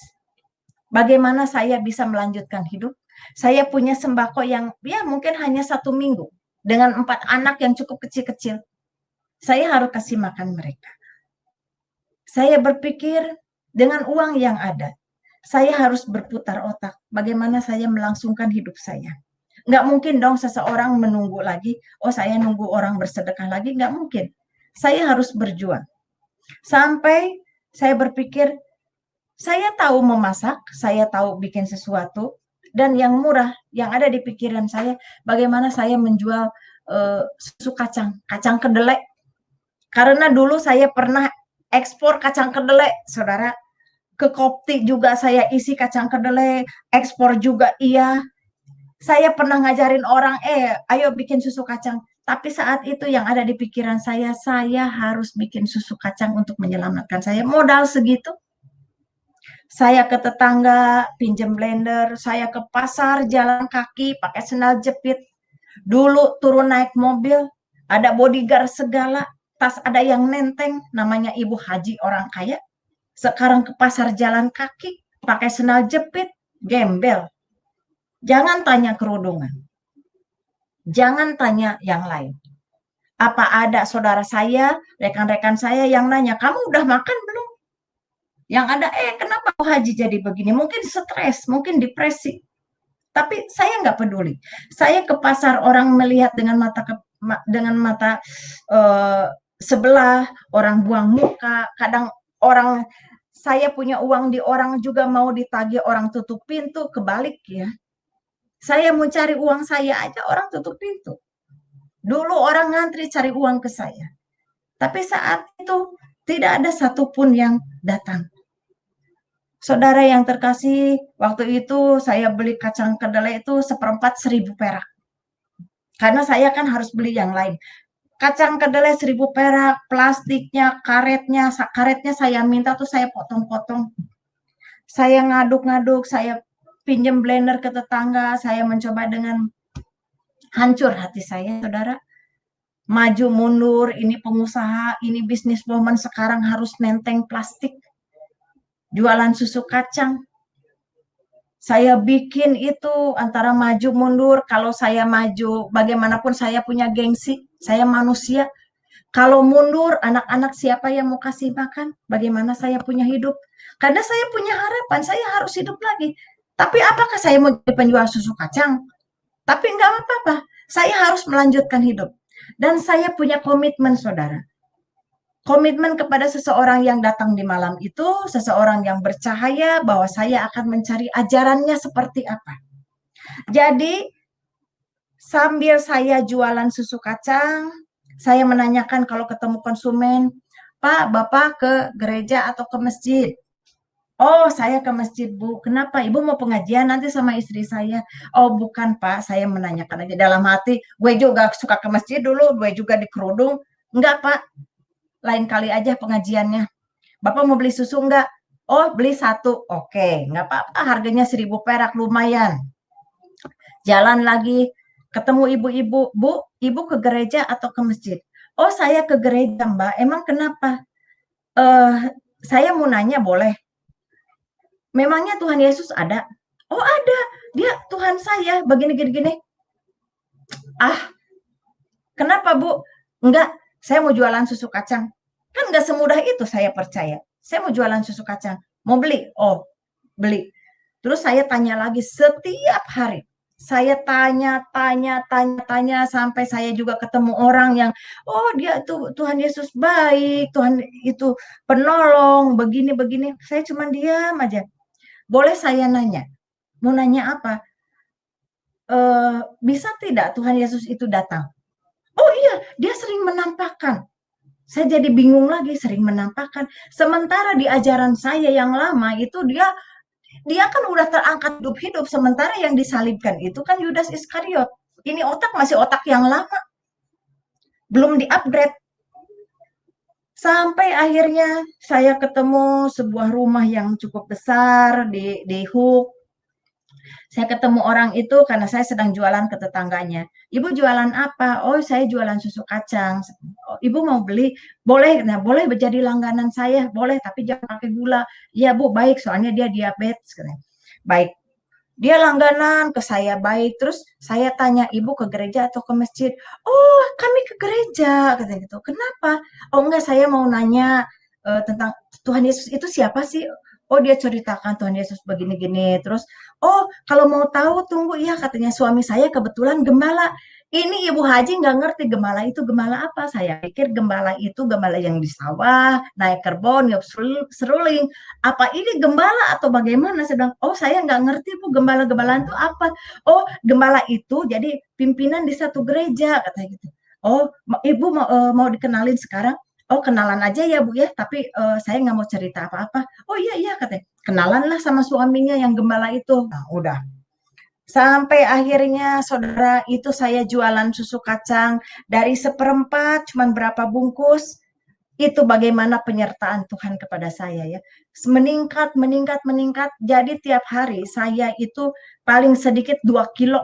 Bagaimana saya bisa melanjutkan hidup? Saya punya sembako yang ya mungkin hanya 1 minggu. Dengan 4 anak yang cukup kecil-kecil. Saya harus kasih makan mereka. Saya berpikir dengan uang yang ada, saya harus berputar otak. Bagaimana saya melangsungkan hidup saya. Nggak mungkin dong seseorang menunggu lagi, oh saya nunggu orang bersedekah lagi, nggak mungkin. Saya harus berjuang. Sampai saya berpikir, saya tahu memasak, saya tahu bikin sesuatu, dan yang murah, yang ada di pikiran saya, bagaimana saya menjual susu kacang kedelai. Karena dulu saya pernah ekspor kacang kedelai, saudara. Ke Kopti juga saya isi kacang kedelai, ekspor juga iya. Saya pernah ngajarin orang, ayo bikin susu kacang. Tapi saat itu yang ada di pikiran saya harus bikin susu kacang untuk menyelamatkan saya. Modal segitu. Saya ke tetangga, pinjem blender, saya ke pasar, jalan kaki, pakai sendal jepit. Dulu turun naik mobil, ada bodyguard segala, tas ada yang nenteng, namanya Ibu Haji orang kaya. Sekarang ke pasar jalan kaki, pakai sendal jepit, gembel. Jangan tanya kerudungan. Jangan tanya yang lain. Apa ada saudara saya, rekan-rekan saya yang nanya, "Kamu udah makan belum?" Yang ada, kenapa Bu Haji jadi begini? Mungkin stres, mungkin depresi. Tapi saya nggak peduli. Saya ke pasar, orang melihat dengan mata sebelah, orang buang muka, kadang orang saya punya uang di orang juga mau ditagih orang tutup pintu, kebalik ya. Saya mau cari uang saya aja orang tutup pintu. Dulu orang ngantri cari uang ke saya. Tapi saat itu tidak ada satupun yang datang. Saudara yang terkasih, waktu itu saya beli kacang kedelai itu 1/4 perak. Karena saya kan harus beli yang lain. Kacang kedelai 1.000 perak, plastiknya, karetnya saya minta tuh saya potong-potong. Saya ngaduk-ngaduk, saya pinjam blender ke tetangga, saya mencoba dengan hancur hati saya, saudara. Maju mundur, ini pengusaha, ini bisniswoman sekarang harus nenteng plastik. Jualan susu kacang. Saya bikin itu antara maju mundur, kalau saya maju bagaimanapun saya punya gengsi, saya manusia. Kalau mundur, anak-anak siapa yang mau kasih makan? Bagaimana saya punya hidup? Karena saya punya harapan, saya harus hidup lagi. Tapi apakah saya mau jadi penjual susu kacang? Tapi enggak apa-apa, saya harus melanjutkan hidup. Dan saya punya komitmen, saudara. komitmen kepada seseorang yang datang di malam itu, seseorang yang bercahaya bahwa saya akan mencari ajarannya seperti apa. Jadi sambil saya jualan susu kacang, saya menanyakan kalau ketemu konsumen, Pak, Bapak ke gereja atau ke masjid? Oh, saya ke masjid, Bu. Kenapa? Ibu mau pengajian nanti sama istri saya. Oh, bukan, Pak. Saya menanyakan aja dalam hati. Gue juga suka ke masjid dulu. Gue juga di kerudung. Enggak, Pak. Lain kali aja pengajiannya. Bapak mau beli susu enggak? Oh, beli satu. Oke, enggak apa-apa. Harganya 1.000 perak, lumayan. Jalan lagi, ketemu ibu-ibu. Bu, ibu ke gereja atau ke masjid? Oh, saya ke gereja, Mbak. Emang kenapa? Saya mau nanya, boleh? Memangnya Tuhan Yesus ada? Oh, ada. Dia Tuhan saya. Begini, gini, gini. Ah, kenapa, Bu? Enggak, saya mau jualan susu kacang. Kan enggak semudah itu, saya percaya. Saya mau jualan susu kacang. Mau beli? Oh, beli. Terus saya tanya lagi setiap hari. Saya tanya sampai saya juga ketemu orang yang, oh dia tuh Tuhan Yesus baik, Tuhan itu penolong, begini-begini. Saya cuma diam aja. Boleh saya nanya? Mau nanya apa? Bisa tidak Tuhan Yesus itu datang? Oh iya, dia sering menampakkan. Saya jadi bingung lagi, sering menampakkan. Sementara di ajaran saya yang lama itu dia kan udah terangkat hidup-hidup, sementara yang disalibkan itu kan Yudas Iskariot. Ini otak masih otak yang lama, belum di-upgrade. Sampai akhirnya saya ketemu sebuah rumah yang cukup besar di Hook. Saya ketemu orang itu karena saya sedang jualan ke tetangganya. Ibu jualan apa? Oh, saya jualan susu kacang. Oh, ibu mau beli? Boleh. Nah, boleh menjadi langganan saya. Boleh, tapi jangan pakai gula. Iya, Bu, baik. Soalnya dia diabetes. Baik. Dia langganan ke saya baik. Terus saya tanya, ibu ke gereja atau ke masjid? Oh, kami ke gereja. Kata gitu. Kenapa? Oh, enggak, saya mau nanya tentang Tuhan Yesus itu siapa sih? Oh, dia ceritakan Tuhan Yesus begini-gini. Terus, oh, kalau mau tahu tunggu ya, katanya suami saya kebetulan gembala. Ini Ibu Haji nggak ngerti gembala itu gembala apa. Saya pikir gembala itu gembala yang di sawah, naik kerbau, niup seruling. Apa ini gembala atau bagaimana? Saya bilang, oh saya nggak ngerti Bu, gembala-gembalaan itu apa. Oh, gembala itu jadi pimpinan di satu gereja, katanya gitu. Oh, Ibu mau dikenalin sekarang? Oh, kenalan aja ya Bu ya, tapi saya nggak mau cerita apa-apa. Oh iya, iya katanya. Kenalan lah sama suaminya yang gembala itu. Nah, udah. Sampai akhirnya saudara itu saya jualan susu kacang dari 1/4 cuman berapa bungkus. Itu bagaimana penyertaan Tuhan kepada saya ya. Meningkat, meningkat, meningkat. Jadi tiap hari saya itu paling sedikit 2 kilo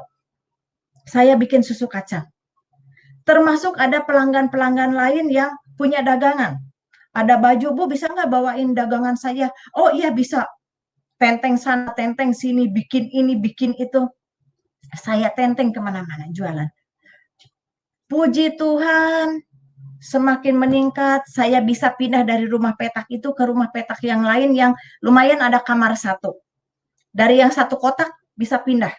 saya bikin susu kacang. Termasuk ada pelanggan-pelanggan lain yang punya dagangan. Ada baju, Bu bisa nggak bawain dagangan saya? Oh iya bisa. Tenteng sana, tenteng sini, bikin ini, bikin itu. Saya tenteng kemana-mana jualan. Puji Tuhan, semakin meningkat, saya bisa pindah dari rumah petak itu ke rumah petak yang lain yang lumayan ada kamar satu. Dari yang satu kotak bisa pindah.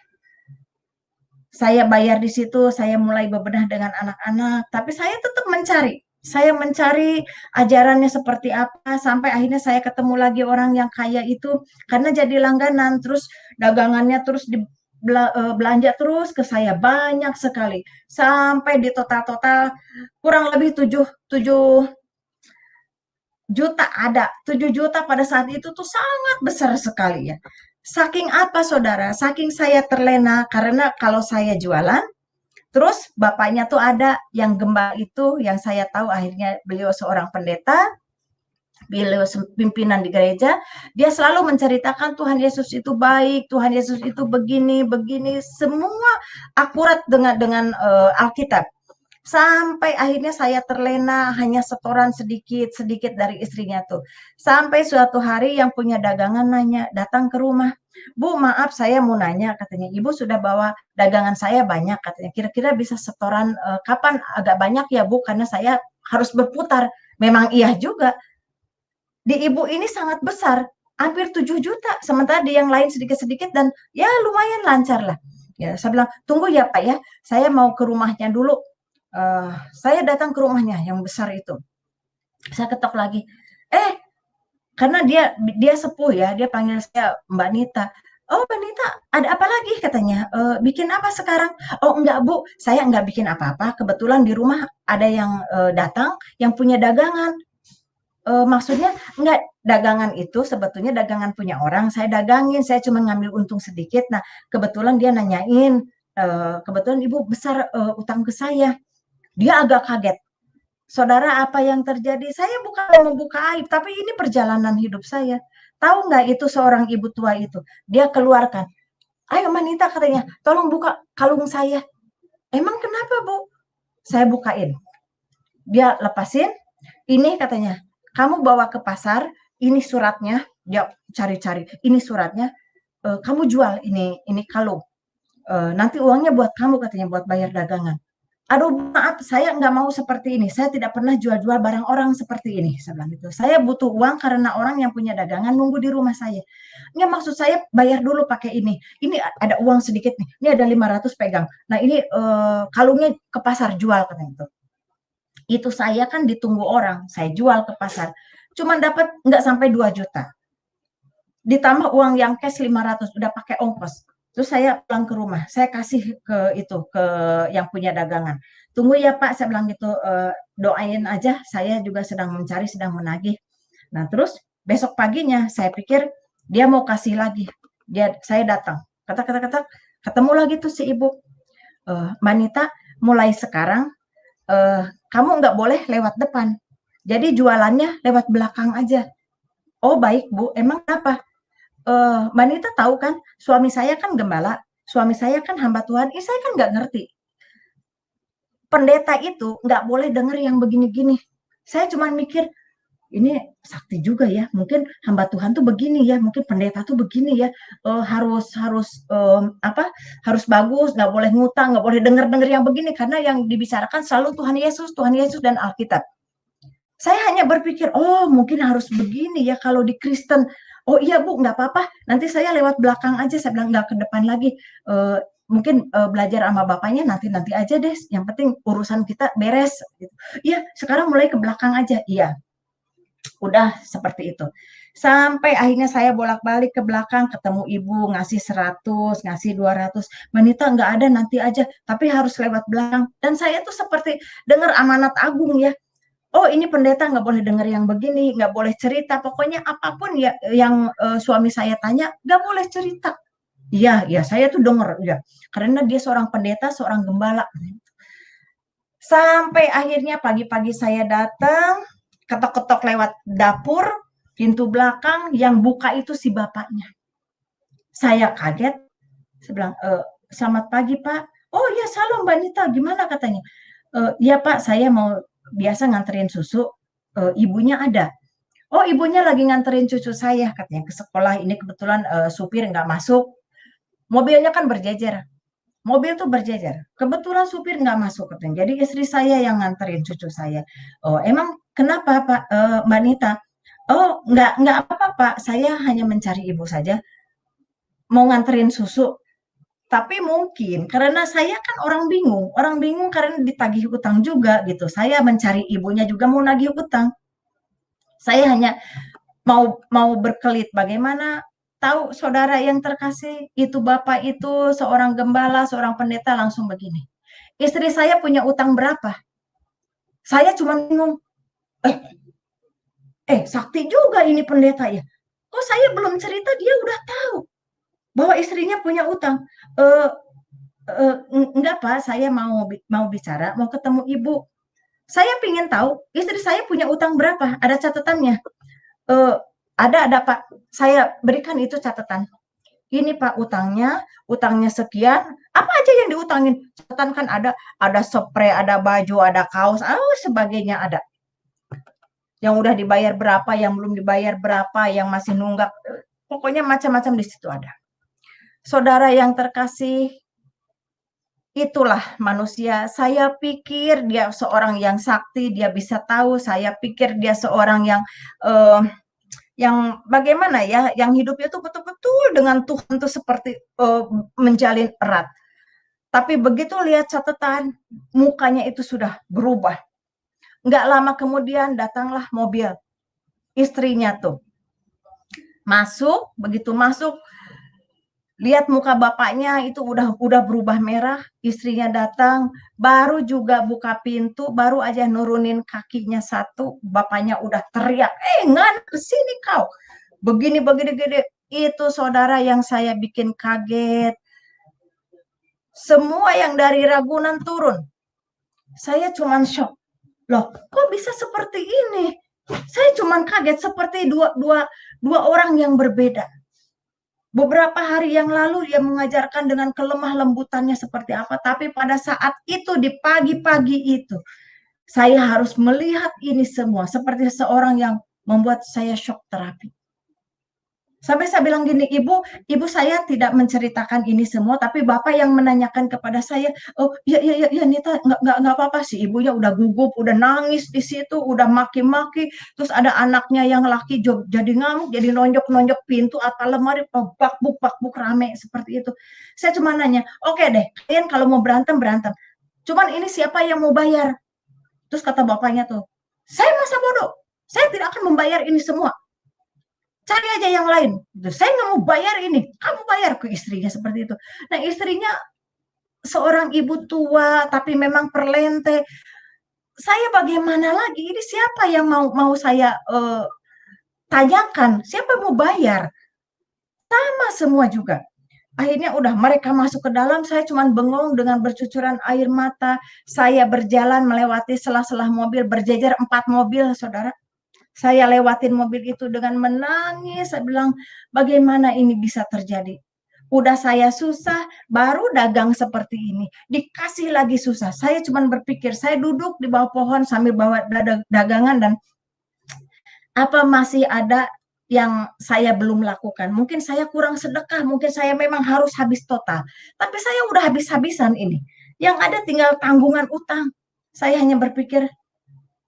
Saya bayar di situ, saya mulai bebenah dengan anak-anak, tapi saya tetap mencari. Saya mencari ajarannya seperti apa, sampai akhirnya saya ketemu lagi orang yang kaya itu, karena jadi langganan, terus dagangannya terus belanja terus ke saya banyak sekali. Sampai di total-total kurang lebih 7 juta ada. 7 juta pada saat itu tuh sangat besar sekali ya. Saking apa saudara? Saking saya terlena karena kalau saya jualan, terus bapaknya tuh ada yang gembala itu yang saya tahu akhirnya beliau seorang pendeta, beliau pimpinan di gereja, dia selalu menceritakan Tuhan Yesus itu baik, Tuhan Yesus itu begini, begini, semua akurat dengan Alkitab. Sampai akhirnya saya terlena hanya setoran sedikit-sedikit dari istrinya tuh. Sampai suatu hari yang punya dagangan nanya, datang ke rumah. Bu, maaf saya mau nanya, katanya. Ibu sudah bawa dagangan saya banyak, katanya. Kira-kira bisa setoran kapan agak banyak ya Bu, karena saya harus berputar. Memang iya juga. Di ibu ini sangat besar, hampir 7 juta. Sementara di yang lain sedikit-sedikit dan ya lumayan lancar lah. Ya, saya bilang, tunggu ya Pak ya, saya mau ke rumahnya dulu. Saya datang ke rumahnya yang besar itu. Saya ketok lagi. Karena dia sepuh ya, dia panggil saya Mbak Nita. Oh, Mbak Nita, ada apa lagi katanya? Bikin apa sekarang? Oh, enggak Bu, saya enggak bikin apa-apa. Kebetulan di rumah ada yang datang yang punya dagangan. Maksudnya enggak, dagangan itu sebetulnya dagangan punya orang, saya dagangin, saya cuma ngambil untung sedikit. Nah, kebetulan dia nanyain, kebetulan Ibu besar utang ke saya. Dia agak kaget. Saudara, apa yang terjadi? Saya bukan mau buka aib, tapi ini perjalanan hidup saya. Tahu nggak itu seorang ibu tua itu? Dia keluarkan. Ayo Manita katanya, tolong buka kalung saya. Emang kenapa Bu? Saya bukain. Dia lepasin. Ini katanya, kamu bawa ke pasar, ini suratnya. Dia cari-cari, ini suratnya. Kamu jual ini kalung. Nanti uangnya buat kamu katanya, buat bayar dagangan. Aduh maaf, saya nggak mau seperti ini. Saya tidak pernah jual-jual barang orang seperti ini. Saya bilang gitu. Saya butuh uang karena orang yang punya dagangan nunggu di rumah saya. Nggak, maksud saya bayar dulu pakai ini. Ini ada uang sedikit nih. Ini ada 500 pegang. Nah ini kalungnya ke pasar jual katanya itu. Itu saya kan ditunggu orang. Saya jual ke pasar. Cuman dapat nggak sampai 2 juta. Ditambah uang yang cash 500. Udah pakai ongkos. Terus saya pulang ke rumah, saya kasih ke yang punya dagangan. Tunggu ya Pak, saya bilang gitu, doain aja, saya juga sedang mencari, sedang menagih. Nah terus besok paginya saya pikir dia mau kasih lagi. Saya datang, kata, ketemu lagi tuh si ibu. Mbak Nita, mulai sekarang kamu nggak boleh lewat depan. Jadi jualannya lewat belakang aja. Oh baik Bu, emang apa? Mbak Nita tahu kan, suami saya kan gembala, suami saya kan hamba Tuhan, saya kan nggak ngerti. Pendeta itu nggak boleh denger yang begini-gini. Saya cuma mikir, ini sakti juga ya, mungkin hamba Tuhan tuh begini ya, mungkin pendeta tuh begini ya, harus bagus, nggak boleh ngutang, nggak boleh denger-denger yang begini, karena yang dibicarakan selalu Tuhan Yesus dan Alkitab. Saya hanya berpikir, oh mungkin harus begini ya kalau di Kristen. Oh iya Bu, nggak apa-apa, nanti saya lewat belakang aja, saya bilang nggak ke depan lagi. Mungkin belajar sama bapaknya nanti aja deh, yang penting urusan kita beres. Gitu. Iya, sekarang mulai ke belakang aja. Iya, udah seperti itu. Sampai akhirnya saya bolak-balik ke belakang, ketemu ibu, ngasih 100, ngasih 200. Wanita nggak ada, nanti aja, tapi harus lewat belakang. Dan saya tuh seperti dengar amanat agung ya. Oh ini pendeta nggak boleh dengar yang begini, nggak boleh cerita, pokoknya apapun ya yang suami saya tanya, nggak boleh cerita. Iya, ya saya tuh dengar, ya, karena dia seorang pendeta, seorang gembala. Sampai akhirnya pagi-pagi saya datang, ketok-ketok lewat dapur, pintu belakang, yang buka itu si bapaknya. Saya kaget, saya bilang, selamat pagi Pak. Oh ya, salam Mbak Nita, gimana katanya? Iya Pak, saya mau biasa nganterin susu, ibunya ada. Oh ibunya lagi nganterin cucu saya katanya ke sekolah, ini kebetulan supir nggak masuk, mobilnya kan berjejer, mobil tuh berjejer, kebetulan supir nggak masuk katanya, jadi istri saya yang nganterin cucu saya. Oh emang kenapa Pak, Mbak Nita? Oh nggak apa-apa Pak, saya hanya mencari ibu saja, mau nganterin susu. Tapi mungkin karena saya kan orang bingung karena ditagih utang juga gitu. Saya mencari ibunya juga mau nagih utang. Saya hanya mau berkelit bagaimana tahu saudara yang terkasih itu bapak itu seorang gembala, seorang pendeta langsung begini. Istri saya punya utang berapa? Saya cuma bingung. Sakti juga ini pendeta ya. Kok saya belum cerita dia udah tahu bahwa istrinya punya utang. Enggak Pak, saya mau bicara, mau ketemu ibu. Saya ingin tahu istri saya punya utang berapa? Ada catatannya? Ada Pak. Saya berikan itu catatan. Ini Pak utangnya sekian. Apa aja yang diutangin? Catatan kan ada spray, ada baju, ada kaos, sebagainya ada. Yang udah dibayar berapa, yang belum dibayar berapa, yang masih nunggak. Pokoknya macam-macam di situ ada. Saudara yang terkasih, itulah manusia. Saya pikir dia seorang yang sakti, dia bisa tahu. Saya pikir dia seorang yang bagaimana ya, yang hidupnya tuh betul-betul dengan Tuhan tuh seperti menjalin erat. Tapi begitu lihat catatan, mukanya itu sudah berubah. Nggak lama kemudian datanglah mobil istrinya tuh. Masuk, begitu masuk, lihat muka bapaknya itu udah berubah merah, istrinya datang, baru juga buka pintu, baru aja nurunin kakinya satu, bapaknya udah teriak, ngan kesini kau, begini gede. Itu saudara yang saya bikin kaget. Semua yang dari Ragunan turun. Saya cuman shock. Loh, kok bisa seperti ini? Saya cuman kaget seperti dua orang yang berbeda. Beberapa hari yang lalu dia mengajarkan dengan kelemah lembutannya seperti apa, tapi pada saat itu di pagi-pagi itu saya harus melihat ini semua seperti seorang yang membuat saya shock terapi. Sampai saya bilang gini, ibu saya tidak menceritakan ini semua, tapi bapak yang menanyakan kepada saya, oh ya Nita, nggak apa-apa sih, ibunya udah gugup, udah nangis di situ, udah maki-maki, terus ada anaknya yang laki jadi ngamuk, jadi nonjok pintu atau lemari, bakbuk rame seperti itu. Saya cuma nanya, oke deh, kalian kalau mau berantem, cuman ini siapa yang mau bayar? Terus kata bapaknya tuh, saya masa bodoh, saya tidak akan membayar ini semua. Cari aja yang lain. Saya nggak mau bayar ini, kamu bayar, ke istrinya seperti itu. Nah, istrinya seorang ibu tua, tapi memang perlente. Saya bagaimana lagi? Ini siapa yang mau saya tanyakan? Siapa mau bayar? Sama semua juga. Akhirnya udah mereka masuk ke dalam, saya cuma bengong dengan bercucuran air mata. Saya berjalan melewati sela-sela mobil, berjejer 4 mobil, saudara. Saya lewatin mobil itu dengan menangis. Saya bilang, bagaimana ini bisa terjadi? Udah saya susah, baru dagang seperti ini. Dikasih lagi susah. Saya cuma berpikir, saya duduk di bawah pohon sambil bawa dagangan dan apa masih ada yang saya belum lakukan. Mungkin saya kurang sedekah, mungkin saya memang harus habis total. Tapi saya udah habis-habisan ini. Yang ada tinggal tanggungan utang. Saya hanya berpikir,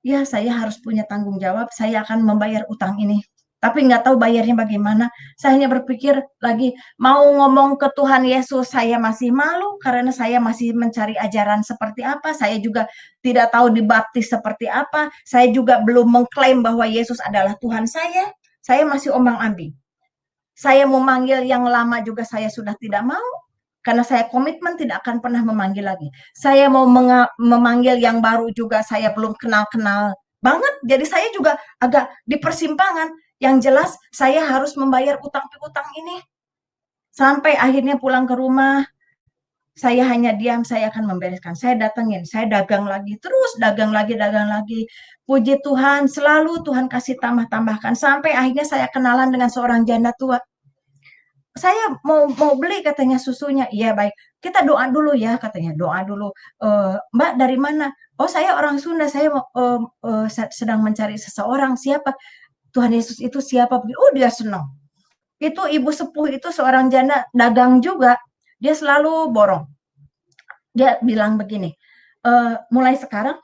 ya saya harus punya tanggung jawab, saya akan membayar utang ini. Tapi nggak tahu bayarnya bagaimana. Saya hanya berpikir lagi, mau ngomong ke Tuhan Yesus, saya masih malu karena saya masih mencari ajaran seperti apa. Saya juga tidak tahu dibaptis seperti apa. Saya juga belum mengklaim bahwa Yesus adalah Tuhan saya. Saya masih ombang-ambing. Saya mau manggil yang lama juga saya sudah tidak mau. Karena saya komitmen tidak akan pernah memanggil lagi. Saya mau memanggil yang baru juga saya belum kenal-kenal banget. Jadi saya juga agak di persimpangan. Yang jelas saya harus membayar utang-utang ini. Sampai akhirnya pulang ke rumah, saya hanya diam, saya akan membereskan. Saya datengin, saya dagang lagi, terus dagang lagi. Puji Tuhan, selalu Tuhan kasih tambah-tambahkan. Sampai akhirnya saya kenalan dengan seorang janda tua. Saya mau beli katanya susunya. Iya baik, kita doa dulu ya katanya. Doa dulu. Mbak dari mana? Oh saya orang Sunda. Saya sedang mencari seseorang. Siapa? Tuhan Yesus itu siapa? Oh dia senang. Itu ibu sepuh itu seorang janda dagang juga. Dia selalu borong. Dia bilang begini. Mulai sekarang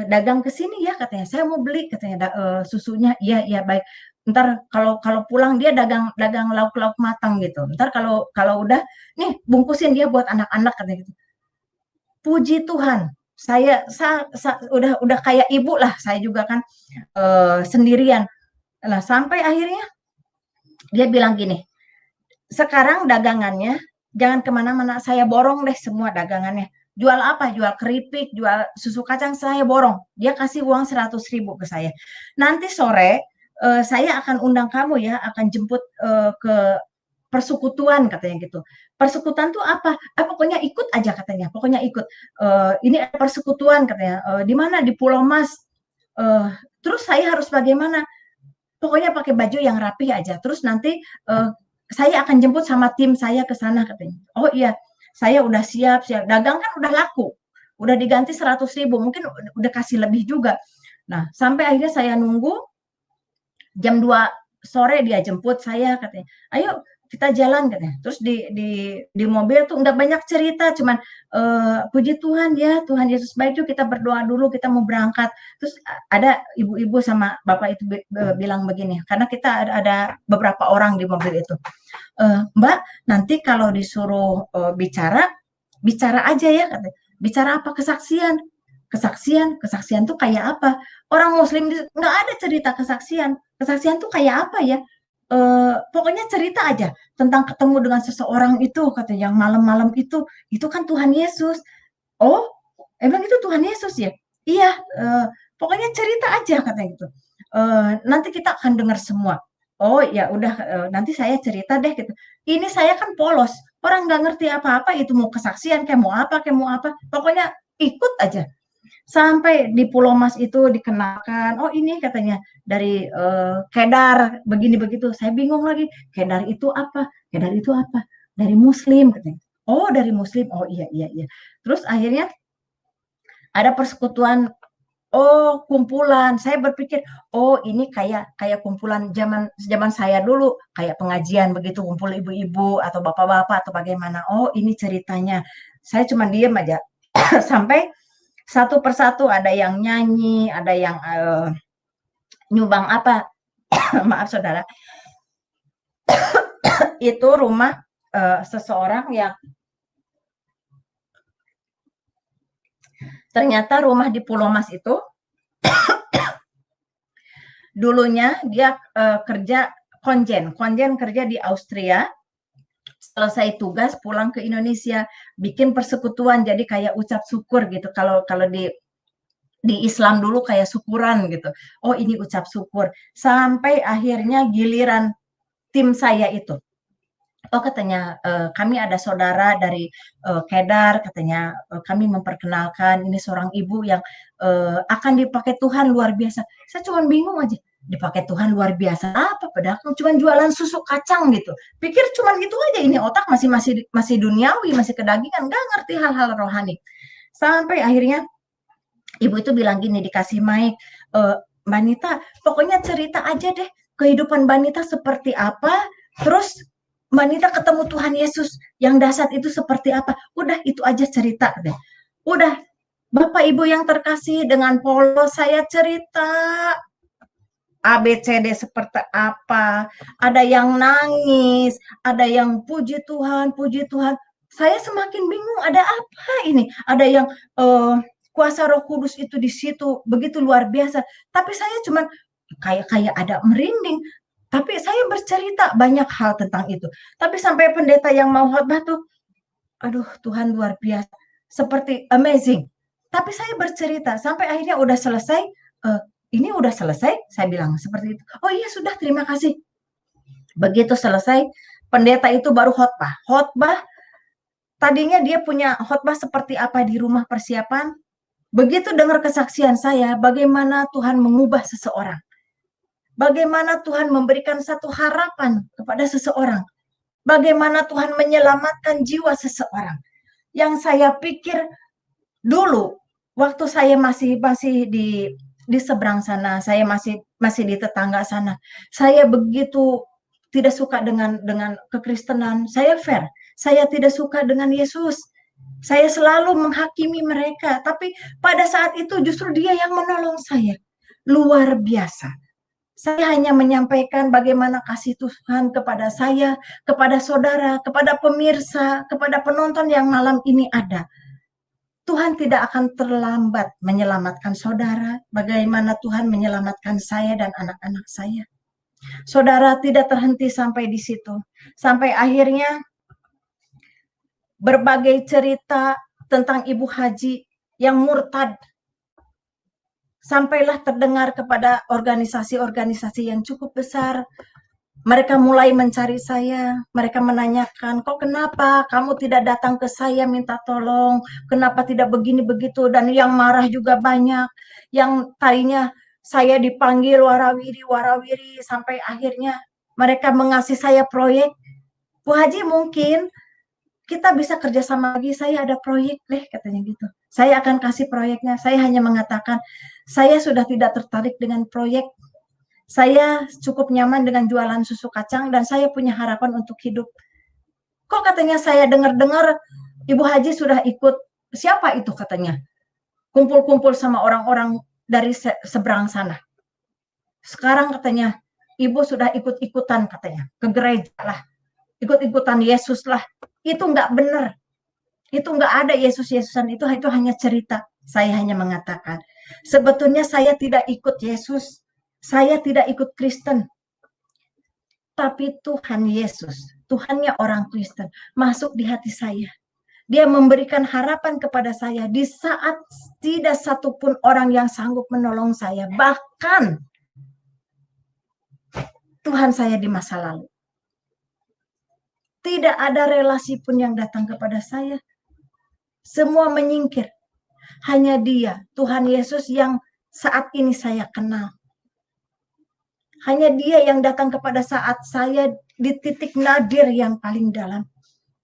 dagang ke sini ya katanya. Saya mau beli katanya susunya. Iya baik. Ntar kalau pulang dia dagang lauk-lauk matang gitu. Ntar kalau udah nih bungkusin dia buat anak-anak katanya gitu. Puji Tuhan, saya udah kayak ibu lah, saya juga kan sendirian. Nah, sampai akhirnya dia bilang gini, sekarang dagangannya jangan kemana-mana, saya borong deh semua dagangannya. Jual apa? Jual keripik, jual susu kacang, saya borong. Dia kasih uang 100.000 ke saya. Nanti sore saya akan undang kamu ya, akan jemput ke persekutuan katanya gitu. Persekutuan tuh apa? Pokoknya ikut aja katanya. Pokoknya ikut. Ini persekutuan katanya. Di mana? Di Pulau Mas. Terus saya harus bagaimana? Pokoknya pakai baju yang rapi aja. Terus nanti saya akan jemput sama tim saya ke sana katanya. Oh iya, saya udah siap. Dagang kan udah laku. Udah diganti 100.000. Mungkin udah kasih lebih juga. Nah, sampai akhirnya saya nunggu jam 2 sore dia jemput saya katanya. Ayo kita jalan katanya. Terus di mobil tuh nggak banyak cerita, cuman puji Tuhan ya, Tuhan Yesus baik tuh, kita berdoa dulu, kita mau berangkat. Terus ada ibu-ibu sama bapak itu bilang begini, karena kita ada beberapa orang di mobil itu. Mbak, nanti kalau disuruh bicara aja ya katanya. Bicara apa? Kesaksian. kesaksian, kesaksian tuh kayak apa? Orang Muslim nggak ada cerita kesaksian. Kesaksian tuh kayak apa ya? Pokoknya cerita aja tentang ketemu dengan seseorang itu, kata yang malam-malam itu kan Tuhan Yesus. Oh, emang itu Tuhan Yesus ya? Iya, pokoknya cerita aja katanya gitu. Nanti kita akan dengar semua. Oh ya udah, nanti saya cerita deh gitu. Ini saya kan polos, orang nggak ngerti apa-apa itu mau kesaksian kayak mau apa, pokoknya ikut aja. Sampai di Pulau Mas itu dikenalkan, oh ini katanya dari Kedar begini begitu. Saya bingung lagi, Kedar itu apa? Kedar itu apa? Dari Muslim katanya. Oh dari Muslim, oh iya iya iya. Terus akhirnya ada persekutuan, oh kumpulan. Saya berpikir, oh ini kayak kayak kumpulan zaman zaman saya dulu, kayak pengajian begitu, kumpul ibu-ibu atau bapak-bapak atau bagaimana. Oh ini ceritanya. Saya cuma diem aja sampai satu persatu ada yang nyanyi, ada yang nyumbang apa. Maaf saudara, itu rumah seseorang yang ternyata rumah di Pulau Mas itu dulunya dia kerja konjen kerja di Austria, selesai tugas pulang ke Indonesia, bikin persekutuan jadi kayak ucap syukur gitu. Kalau kalau di Islam dulu kayak syukuran gitu. Oh ini ucap syukur. Sampai akhirnya giliran tim saya itu. Oh katanya kami ada saudara dari Kedar, katanya kami memperkenalkan ini seorang ibu yang akan dipakai Tuhan luar biasa. Saya cuma bingung aja, dipakai Tuhan luar biasa apa? Padahal cuma jualan susu kacang gitu. Pikir cuma gitu aja, ini otak masih masih masih duniawi, masih kedagingan, nggak ngerti hal-hal rohani. Sampai akhirnya ibu itu bilang gini, dikasih mic, Mbak Nita, pokoknya cerita aja deh kehidupan Mbak Nita seperti apa, terus Mbak Nita ketemu Tuhan Yesus yang dahsyat itu seperti apa. Udah itu aja cerita deh. Udah, Bapak Ibu yang terkasih, dengan polos saya cerita ABCD seperti apa, ada yang nangis, ada yang puji Tuhan, puji Tuhan. Saya semakin bingung, ada apa ini? Ada yang kuasa Roh Kudus itu di situ begitu luar biasa. Tapi saya cuman kayak ada merinding. Tapi saya bercerita banyak hal tentang itu. Tapi sampai pendeta yang mau khotbah tuh, aduh Tuhan luar biasa, seperti amazing. Tapi saya bercerita sampai akhirnya udah selesai. Ini udah selesai, saya bilang seperti itu. Oh iya sudah, terima kasih. Begitu selesai, pendeta itu baru khotbah. Khotbah, tadinya dia punya khotbah seperti apa di rumah persiapan. Begitu dengar kesaksian saya, bagaimana Tuhan mengubah seseorang. Bagaimana Tuhan memberikan satu harapan kepada seseorang. Bagaimana Tuhan menyelamatkan jiwa seseorang. Yang saya pikir dulu, waktu saya masih di seberang sana, saya masih di tetangga sana. Saya begitu tidak suka dengan kekristenan. Saya fair. Saya tidak suka dengan Yesus. Saya selalu menghakimi mereka, tapi pada saat itu justru dia yang menolong saya. Luar biasa. Saya hanya menyampaikan bagaimana kasih Tuhan kepada saya, kepada saudara, kepada pemirsa, kepada penonton yang malam ini ada. Tuhan tidak akan terlambat menyelamatkan saudara, bagaimana Tuhan menyelamatkan saya dan anak-anak saya. Saudara tidak terhenti sampai di situ. Sampai akhirnya berbagai cerita tentang Ibu Haji yang murtad sampailah terdengar kepada organisasi-organisasi yang cukup besar. Mereka mulai mencari saya, mereka menanyakan, kok kenapa kamu tidak datang ke saya minta tolong, kenapa tidak begini begitu, dan yang marah juga banyak, yang tadinya saya dipanggil warawiri, sampai akhirnya mereka mengasih saya proyek. Bu Haji mungkin kita bisa kerjasama lagi, saya ada proyek deh katanya gitu. Saya akan kasih proyeknya, saya hanya mengatakan, saya sudah tidak tertarik dengan proyek, saya cukup nyaman dengan jualan susu kacang dan saya punya harapan untuk hidup. Kok katanya saya dengar-dengar Ibu Haji sudah ikut, siapa itu katanya? Kumpul-kumpul sama orang-orang dari seberang sana. Sekarang katanya, Ibu sudah ikut-ikutan katanya, ke gereja lah. Ikut-ikutan Yesus lah. Itu nggak benar. Itu nggak ada Yesus-Yesusan, itu hanya cerita. Saya hanya mengatakan, sebetulnya saya tidak ikut Yesus, saya tidak ikut Kristen, tapi Tuhan Yesus, Tuhannya orang Kristen, masuk di hati saya. Dia memberikan harapan kepada saya di saat tidak satupun orang yang sanggup menolong saya. Bahkan Tuhan saya di masa lalu. Tidak ada relasi pun yang datang kepada saya. Semua menyingkir. Hanya Dia, Tuhan Yesus yang saat ini saya kenal. Hanya Dia yang datang kepada saat saya di titik nadir yang paling dalam.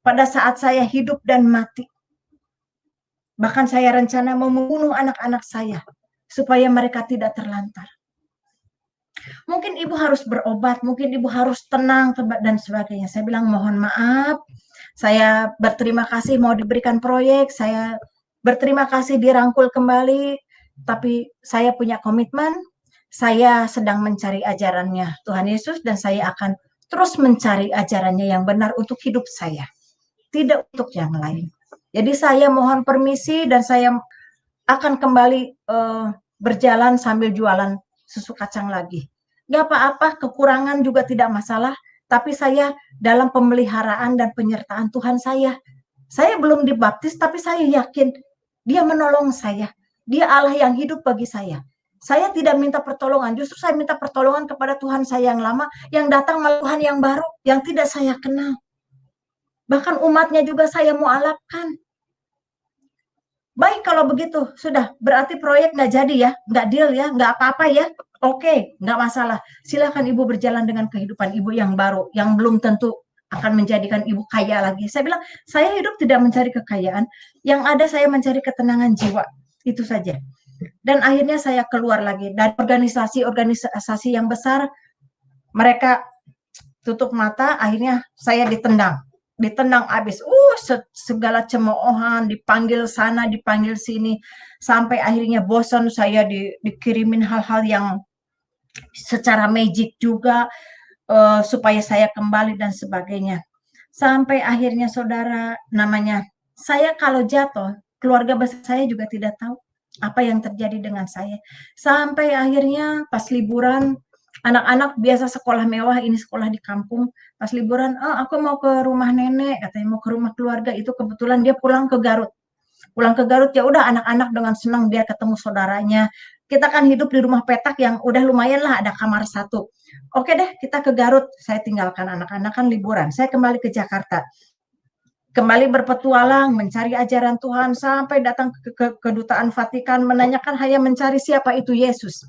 Pada saat saya hidup dan mati. Bahkan saya rencana membunuh anak-anak saya supaya mereka tidak terlantar. Mungkin ibu harus berobat, mungkin ibu harus tenang dan sebagainya. Saya bilang mohon maaf, saya berterima kasih mau diberikan proyek, saya berterima kasih dirangkul kembali, tapi saya punya komitmen, saya sedang mencari ajarannya Tuhan Yesus dan saya akan terus mencari ajarannya yang benar untuk hidup saya, tidak untuk yang lain. Jadi saya mohon permisi dan saya akan kembali berjalan sambil jualan susu kacang lagi. Gak apa-apa, kekurangan juga tidak masalah, tapi saya dalam pemeliharaan dan penyertaan Tuhan saya. Saya belum dibaptis, tapi saya yakin Dia menolong saya. Dia Allah yang hidup bagi saya. Saya tidak minta pertolongan, justru saya minta pertolongan kepada Tuhan saya yang lama, yang datang melalui Tuhan yang baru, yang tidak saya kenal. Bahkan umatnya juga saya mualafkan. Baik kalau begitu, sudah berarti proyek nggak jadi ya, nggak deal ya, nggak apa-apa ya. Oke, nggak masalah. Silakan ibu berjalan dengan kehidupan ibu yang baru, yang belum tentu akan menjadikan ibu kaya lagi. Saya bilang, saya hidup tidak mencari kekayaan, yang ada saya mencari ketenangan jiwa, itu saja. Dan akhirnya saya keluar lagi dari organisasi yang besar, mereka tutup mata, akhirnya saya ditendang habis. Segala cemoohan, dipanggil sana, dipanggil sini, sampai akhirnya bosan saya dikirimin hal-hal yang secara magic juga, supaya saya kembali dan sebagainya. Sampai akhirnya saudara, namanya, saya kalau jatuh, keluarga besar saya juga tidak tahu apa yang terjadi dengan saya. Sampai akhirnya pas liburan, anak-anak biasa sekolah mewah, ini sekolah di kampung. Pas liburan, aku mau ke rumah nenek, katanya mau ke rumah keluarga. Itu kebetulan dia pulang ke Garut. Ya udah anak-anak dengan senang dia ketemu saudaranya. Kita kan hidup di rumah petak yang udah lumayan lah, ada kamar satu. Oke deh, kita ke Garut. Saya tinggalkan anak-anak kan liburan. Saya kembali ke Jakarta. Kembali berpetualang, mencari ajaran Tuhan, sampai datang ke kedutaan Vatikan, menanyakan hanya mencari siapa itu Yesus.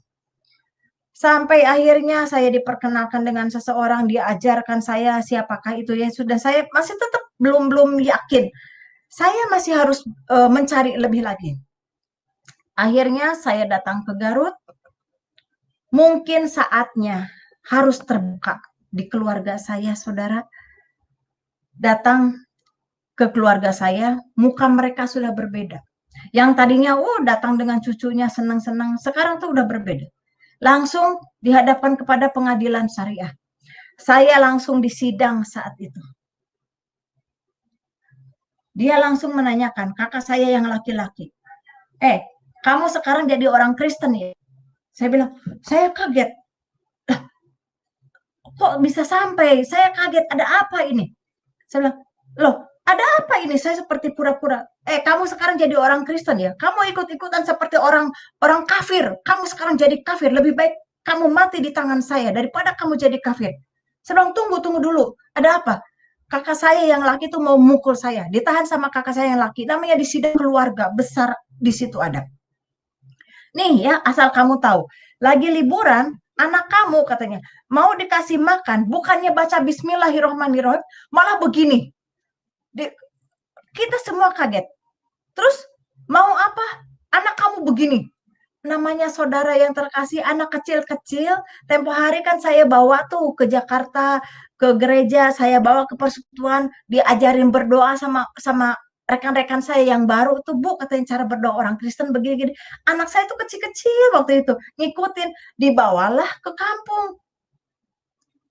Sampai akhirnya saya diperkenalkan dengan seseorang, dia ajarkan saya siapakah itu Yesus, dan saya masih tetap belum yakin. Saya masih harus mencari lebih lagi. Akhirnya saya datang ke Garut, mungkin saatnya harus terbuka di keluarga saya, saudara. Datang ke keluarga saya, muka mereka sudah berbeda. Yang tadinya datang dengan cucunya senang-senang, sekarang tuh udah berbeda. Langsung dihadapkan kepada pengadilan syariah. Saya langsung disidang saat itu. Dia langsung menanyakan, kakak saya yang laki-laki, kamu sekarang jadi orang Kristen ya? Saya bilang, saya kaget. Kok bisa sampai? Saya kaget, ada apa ini? Saya bilang, loh, ada apa ini? Saya seperti pura-pura. Kamu sekarang jadi orang Kristen ya? Kamu ikut-ikutan seperti orang kafir. Kamu sekarang jadi kafir. Lebih baik kamu mati di tangan saya daripada kamu jadi kafir. Saya bilang, tunggu dulu. Ada apa? Kakak saya yang laki itu mau mukul saya. Ditahan sama kakak saya yang laki. Namanya di sidang keluarga besar, di situ ada. Nih ya, asal kamu tahu. Lagi liburan, anak kamu katanya mau dikasih makan, bukannya baca Bismillahirrohmanirrohim, malah begini. Kita semua kaget. Terus mau apa? Anak kamu begini. Namanya saudara yang terkasih, anak kecil-kecil. Tempo hari kan saya bawa tuh ke Jakarta, ke gereja, saya bawa ke persekutuan, diajarin berdoa sama rekan-rekan saya yang baru tuh, Bu, katanya cara berdoa orang Kristen begini-gini. Anak saya tuh kecil-kecil waktu itu, ngikutin, dibawalah ke kampung.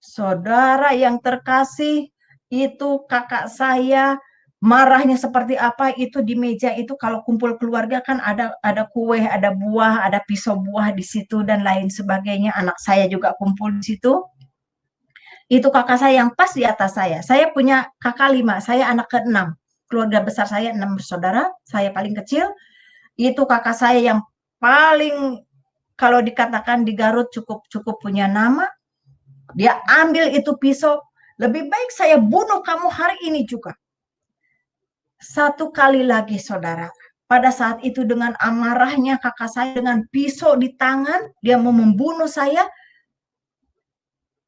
Saudara yang terkasih, itu kakak saya marahnya seperti apa itu di meja itu kalau kumpul keluarga kan ada kue, ada buah, ada pisau buah di situ dan lain sebagainya. Anak saya juga kumpul di situ. Itu kakak saya yang pas di atas saya. Saya punya kakak 5, saya anak ke-6. Keluarga besar saya 6 bersaudara, saya paling kecil. Itu kakak saya yang paling kalau dikatakan di Garut cukup punya nama. Dia ambil itu pisau, lebih baik saya bunuh kamu hari ini juga. Satu kali lagi saudara, pada saat itu dengan amarahnya kakak saya dengan pisau di tangan, dia mau membunuh saya,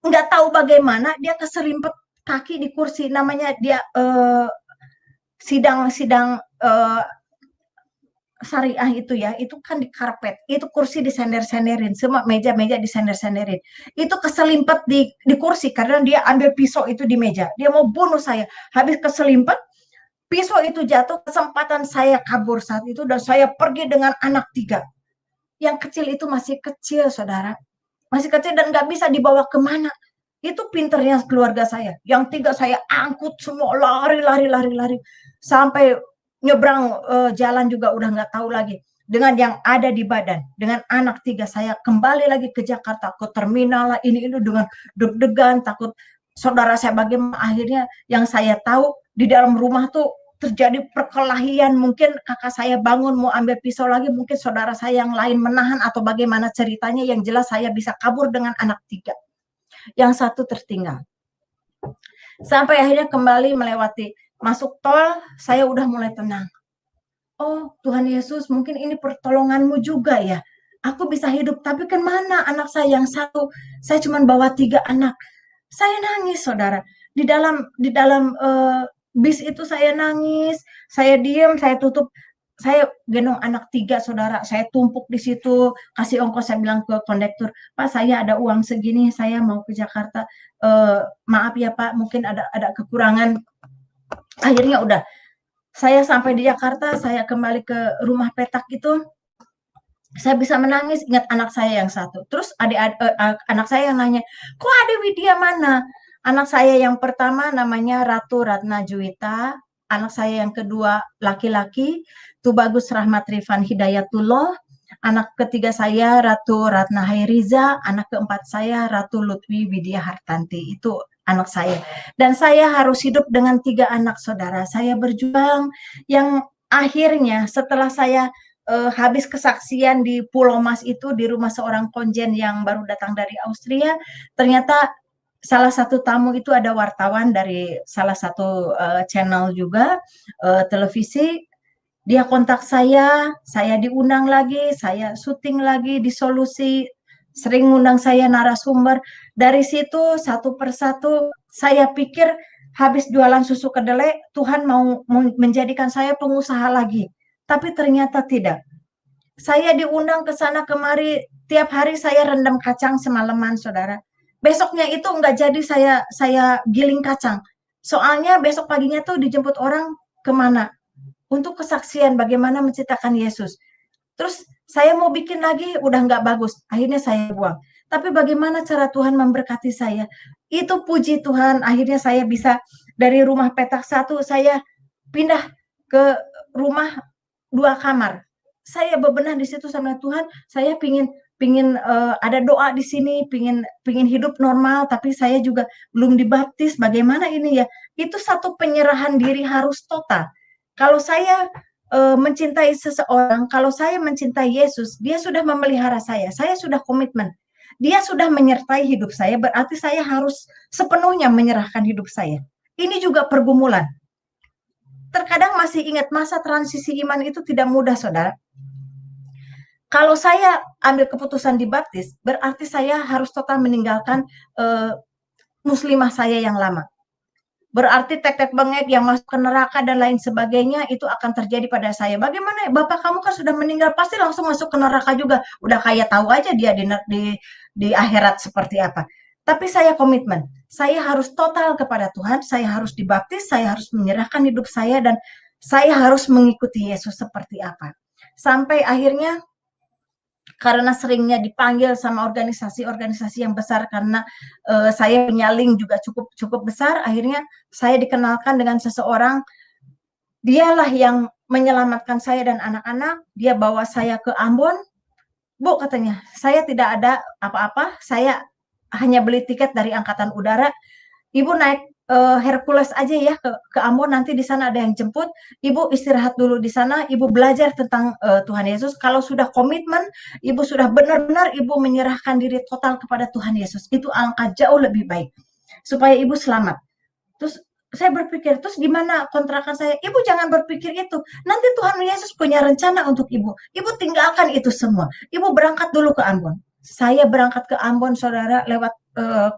nggak tahu bagaimana dia keserimpet kaki di kursi, namanya dia sidang syariah itu ya, itu kan di karpet, itu kursi disender-senderin, semua meja-meja disender-senderin, itu keselimpet di kursi karena dia ambil pisau itu di meja, dia mau bunuh saya, habis keselimpet, pisau itu jatuh, kesempatan saya kabur saat itu, dan saya pergi dengan anak 3, yang kecil itu masih kecil saudara, masih kecil dan nggak bisa dibawa kemana, itu pinternya keluarga saya, yang 3 saya angkut semua, lari, sampai nyebrang jalan juga udah nggak tahu lagi, dengan yang ada di badan, dengan anak 3 saya kembali lagi ke Jakarta, ke terminal lah, ini dengan deg-degan, takut saudara saya bagaimana. Akhirnya yang saya tahu di dalam rumah tuh terjadi perkelahian, mungkin kakak saya bangun mau ambil pisau lagi, mungkin saudara saya yang lain menahan atau bagaimana ceritanya, yang jelas saya bisa kabur dengan anak 3, yang satu tertinggal. Sampai akhirnya kembali melewati masuk tol, saya udah mulai tenang. Oh Tuhan Yesus, mungkin ini pertolongan-Mu juga ya. Aku bisa hidup, tapi kan mana anak saya yang satu? Saya cuma bawa 3 anak. Saya nangis, saudara. Di dalam bis itu saya nangis, saya diam, saya tutup, saya gendong anak 3 saudara, saya tumpuk di situ, kasih ongkos, saya bilang ke kondektur, Pak saya ada uang segini, saya mau ke Jakarta, maaf ya Pak, mungkin ada kekurangan. Akhirnya udah, saya sampai di Jakarta, saya kembali ke rumah petak itu, saya bisa menangis, ingat anak saya yang satu. Terus anak saya yang nanya, kok ada Widya mana? Anak saya yang pertama namanya Ratu Ratna Juwita, anak saya yang kedua laki-laki, Tubagus Rahmat Rifan Hidayatullah, anak ketiga saya Ratu Ratna Hairiza, anak keempat saya Ratu Lutfi Widya Hartanti, itu anak saya. Dan saya harus hidup dengan 3 anak saudara. Saya berjuang, yang akhirnya setelah saya habis kesaksian di Pulau Mas itu, di rumah seorang konjen yang baru datang dari Austria, ternyata salah satu tamu itu ada wartawan dari salah satu channel juga, televisi, dia kontak saya diundang lagi, saya syuting lagi di Solusi, sering ngundang saya narasumber, dari situ satu persatu saya pikir habis jualan susu kedelai, Tuhan mau menjadikan saya pengusaha lagi. Tapi ternyata tidak. Saya diundang ke sana kemari, tiap hari saya rendam kacang semalaman, saudara. Besoknya itu nggak jadi saya giling kacang. Soalnya besok paginya tuh dijemput orang kemana? Untuk kesaksian bagaimana menciptakan Yesus. Terus saya mau bikin lagi, udah nggak bagus. Akhirnya saya buang. Tapi bagaimana cara Tuhan memberkati saya? Itu puji Tuhan, akhirnya saya bisa dari rumah petak 1, saya pindah ke rumah 2 kamar. Saya bebenah di situ sama Tuhan, saya pingin ada doa di sini, pingin hidup normal, tapi saya juga belum dibaptis, bagaimana ini ya? Itu satu penyerahan diri harus total. Kalau saya mencintai seseorang, kalau saya mencintai Yesus, dia sudah memelihara saya sudah komitmen. Dia sudah menyertai hidup saya, berarti saya harus sepenuhnya menyerahkan hidup saya. Ini juga pergumulan. Terkadang masih ingat masa transisi iman itu tidak mudah, saudara. Kalau saya ambil keputusan dibaptis, berarti saya harus total meninggalkan muslimah saya yang lama. Berarti tek-tek bengek yang masuk ke neraka dan lain sebagainya itu akan terjadi pada saya. Bagaimana Bapak kamu kan sudah meninggal, pasti langsung masuk ke neraka juga. Udah kayak tahu aja dia di akhirat seperti apa. Tapi saya komitmen, saya harus total kepada Tuhan, saya harus dibaptis, saya harus menyerahkan hidup saya, dan saya harus mengikuti Yesus seperti apa. Sampai akhirnya karena seringnya dipanggil sama organisasi-organisasi yang besar, karena saya punya link juga cukup besar, akhirnya saya dikenalkan dengan seseorang Dialah yang menyelamatkan saya dan anak-anak. Dia bawa saya ke Ambon. Bu, katanya, saya tidak ada apa-apa, saya hanya beli tiket dari Angkatan Udara. Ibu naik Hercules aja ya ke Ambon, nanti di sana ada yang jemput. Ibu istirahat dulu di sana, Ibu belajar tentang Tuhan Yesus. Kalau sudah komitmen, Ibu sudah benar-benar Ibu menyerahkan diri total kepada Tuhan Yesus. Itu angka jauh lebih baik supaya Ibu selamat. Terus saya berpikir, terus gimana kontrakan saya? Ibu jangan berpikir itu. Nanti Tuhan Yesus punya rencana untuk Ibu. Ibu tinggalkan itu semua. Ibu berangkat dulu ke Ambon. Saya berangkat ke Ambon, saudara, lewat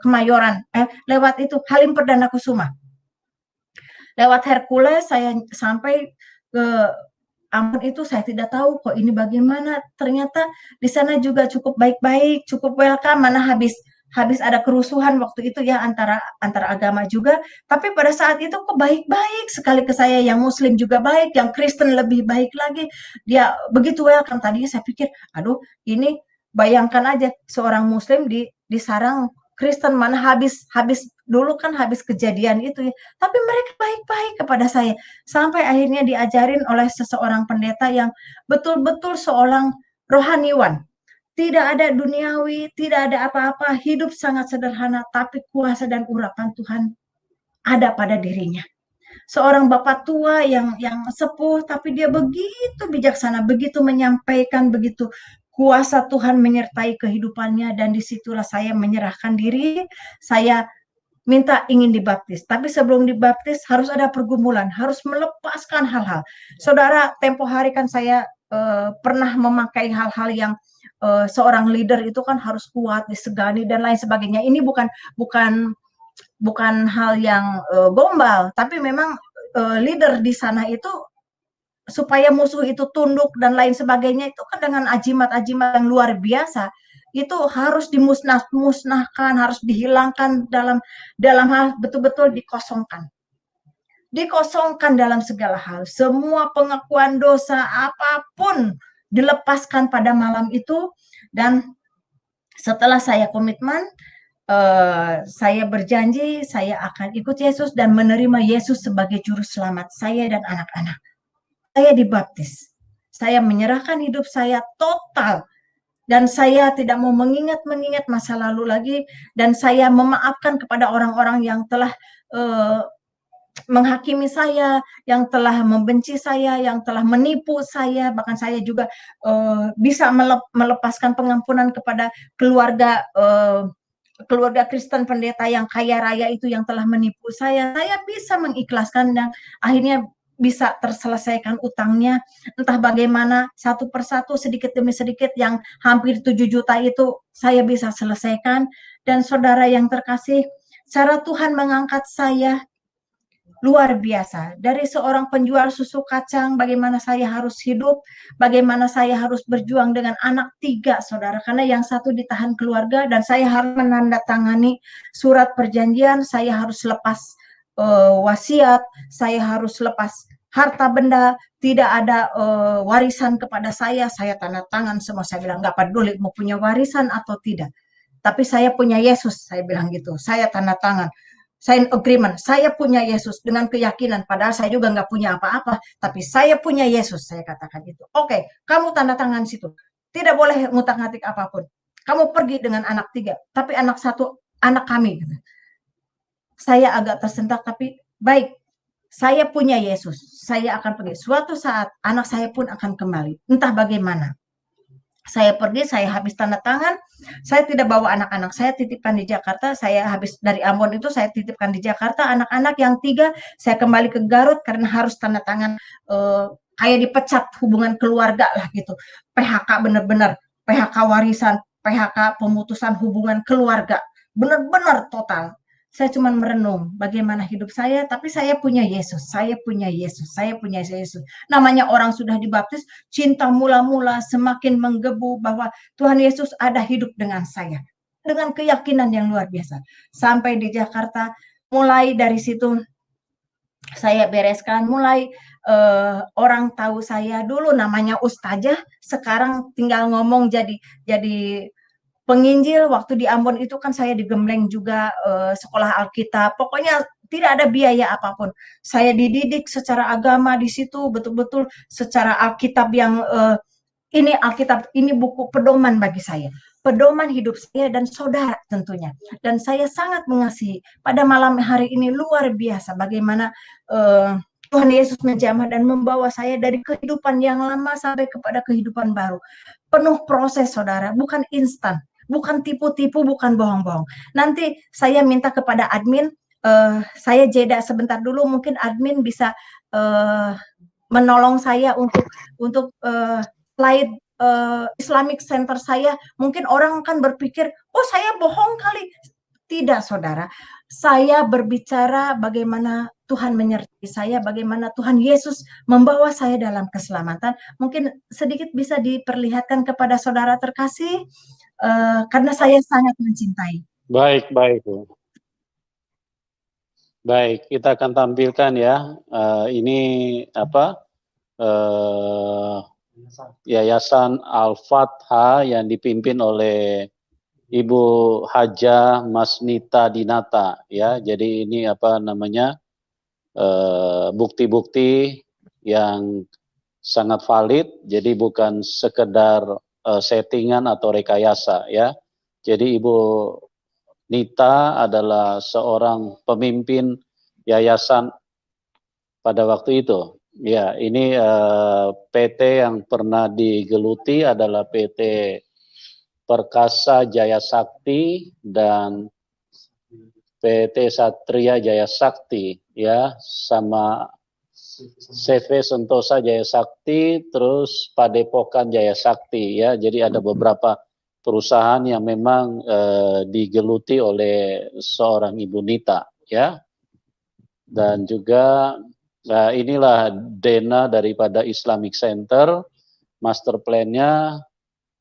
Kemayoran, lewat itu Halim Perdana Kusuma. Lewat Hercules saya sampai ke Ambon itu saya tidak tahu kok ini bagaimana. Ternyata di sana juga cukup baik-baik, cukup welcome. Mana habis ada kerusuhan waktu itu ya antara agama juga, tapi pada saat itu kok baik-baik sekali ke saya, yang Muslim juga baik, yang Kristen lebih baik lagi. Dia begitu welcome. Tadinya saya pikir, aduh, ini bayangkan aja seorang Muslim di sarang Kristen, mana habis dulu kan habis kejadian itu ya, tapi mereka baik-baik kepada saya. Sampai akhirnya diajarin oleh seseorang pendeta yang betul-betul seorang rohaniwan. Tidak ada duniawi, tidak ada apa-apa, hidup sangat sederhana, tapi kuasa dan urapan Tuhan ada pada dirinya. Seorang bapak tua yang sepuh, tapi dia begitu bijaksana, begitu menyampaikan, begitu kuasa Tuhan menyertai kehidupannya, dan disitulah saya menyerahkan diri, saya minta ingin dibaptis. Tapi sebelum dibaptis harus ada pergumulan, harus melepaskan hal-hal. Saudara, tempo hari kan saya pernah memakai hal-hal yang seorang leader itu kan harus kuat, disegani dan lain sebagainya. Ini bukan hal yang gombal, tapi memang leader di sana itu supaya musuh itu tunduk dan lain sebagainya itu kan dengan ajimat-ajimat yang luar biasa. Itu harus dimusnahkan, harus dihilangkan dalam hal betul-betul dikosongkan. Dikosongkan dalam segala hal. Semua pengakuan dosa apapun dilepaskan pada malam itu, dan setelah saya komitmen, saya berjanji saya akan ikut Yesus dan menerima Yesus sebagai juru selamat saya dan anak-anak. Saya dibaptis. Saya menyerahkan hidup saya total, dan saya tidak mau mengingat masa lalu lagi, dan saya memaafkan kepada orang-orang yang telah menghakimi saya, yang telah membenci saya, yang telah menipu saya. Bahkan saya juga bisa melepaskan pengampunan kepada keluarga Kristen pendeta yang kaya raya itu yang telah menipu saya. Saya bisa mengikhlaskan dan akhirnya bisa terselesaikan utangnya, entah bagaimana, satu persatu, sedikit demi sedikit, yang hampir 7 juta itu saya bisa selesaikan. Dan saudara yang terkasih, cara Tuhan mengangkat saya luar biasa. Dari seorang penjual susu kacang, bagaimana saya harus hidup, bagaimana saya harus berjuang dengan anak 3, saudara. Karena yang satu ditahan keluarga, dan saya harus menandatangani surat perjanjian, saya harus lepas wasiat, saya harus lepas harta benda, tidak ada warisan kepada saya tanda tangan semua. Saya bilang, nggak peduli mau punya warisan atau tidak, tapi saya punya Yesus, saya bilang gitu. Saya tanda tangan, sign agreement, saya punya Yesus dengan keyakinan, padahal saya juga nggak punya apa-apa, tapi saya punya Yesus, saya katakan itu. Oke, kamu tanda tangan situ, tidak boleh ngutak-ngatik apapun, kamu pergi dengan anak 3, tapi anak 1, anak kami. Saya agak tersentak, tapi baik, saya punya Yesus, saya akan pergi. Suatu saat anak saya pun akan kembali, entah bagaimana. Saya pergi, saya habis tanda tangan, saya tidak bawa anak-anak, saya titipkan di Jakarta. Saya habis dari Ambon itu saya titipkan di Jakarta, anak-anak yang 3, saya kembali ke Garut karena harus tanda tangan kayak dipecat hubungan keluarga lah gitu. PHK, benar-benar PHK warisan, PHK pemutusan hubungan keluarga, benar-benar total. Saya cuma merenung bagaimana hidup saya, tapi saya punya Yesus, saya punya Yesus, saya punya Yesus. Namanya orang sudah dibaptis, cinta mula-mula semakin menggebu bahwa Tuhan Yesus ada hidup dengan saya. Dengan keyakinan yang luar biasa. Sampai di Jakarta, mulai dari situ saya bereskan, mulai orang tahu saya dulu namanya Ustazah, sekarang tinggal ngomong jadi penginjil. Waktu di Ambon itu kan saya digembleng juga sekolah Alkitab. Pokoknya tidak ada biaya apapun. Saya dididik secara agama di situ, betul-betul secara Alkitab yang ini Alkitab, ini buku pedoman bagi saya, pedoman hidup saya dan saudara tentunya. Dan saya sangat mengasihi pada malam hari ini, luar biasa bagaimana Tuhan Yesus menjamah dan membawa saya dari kehidupan yang lama sampai kepada kehidupan baru. Penuh proses, saudara, bukan instan, bukan tipu-tipu, bukan bohong-bohong. Nanti saya minta kepada admin, saya jeda sebentar dulu, mungkin admin bisa menolong saya untuk slide Islamic Center saya. Mungkin orang kan berpikir, oh saya bohong kali. Tidak, saudara. Saya berbicara bagaimana Tuhan menyertai saya, bagaimana Tuhan Yesus membawa saya dalam keselamatan. Mungkin sedikit bisa diperlihatkan kepada saudara terkasih, karena saya sangat mencintai. Baik, baik, Bu. Baik, kita akan tampilkan ya. Ini apa? Yayasan Al-Fatha yang dipimpin oleh Ibu Hajah Masnita Dinata, ya. Jadi ini apa namanya, bukti-bukti yang sangat valid. Jadi bukan sekedar settingan atau rekayasa, ya. Jadi Ibu Nita adalah seorang pemimpin yayasan pada waktu itu. Ya, ini PT yang pernah digeluti adalah PT Perkasa Jaya Sakti dan PT Satria Jaya Sakti, ya, sama CV Sentosa Jaya Sakti, terus Padepokan Jaya Sakti, ya. Jadi ada beberapa perusahaan yang memang digeluti oleh seorang Ibu Nita, ya. Dan juga inilah dana daripada Islamic Center, master plan-nya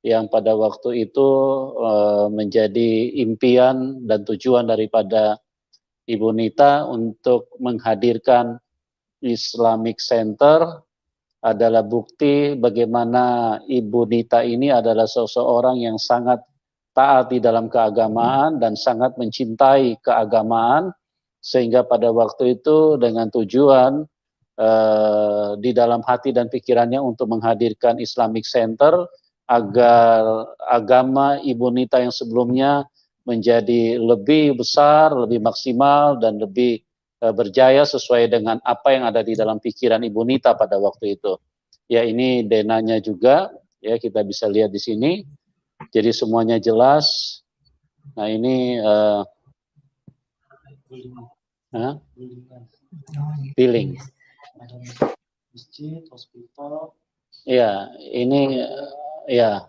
yang pada waktu itu menjadi impian dan tujuan daripada Ibu Nita untuk menghadirkan Islamic Center adalah bukti bagaimana Ibu Nita ini adalah seseorang yang sangat taat di dalam keagamaan dan sangat mencintai keagamaan, sehingga pada waktu itu dengan tujuan di dalam hati dan pikirannya untuk menghadirkan Islamic Center agar agama Ibu Nita yang sebelumnya menjadi lebih besar, lebih maksimal, dan lebih berjaya sesuai dengan apa yang ada di dalam pikiran Ibu Nita pada waktu itu. Ya, ini denanya juga, ya, kita bisa lihat di sini. Jadi semuanya jelas. Nah, ini billing. Masjid, hospital. Ya, ini ya.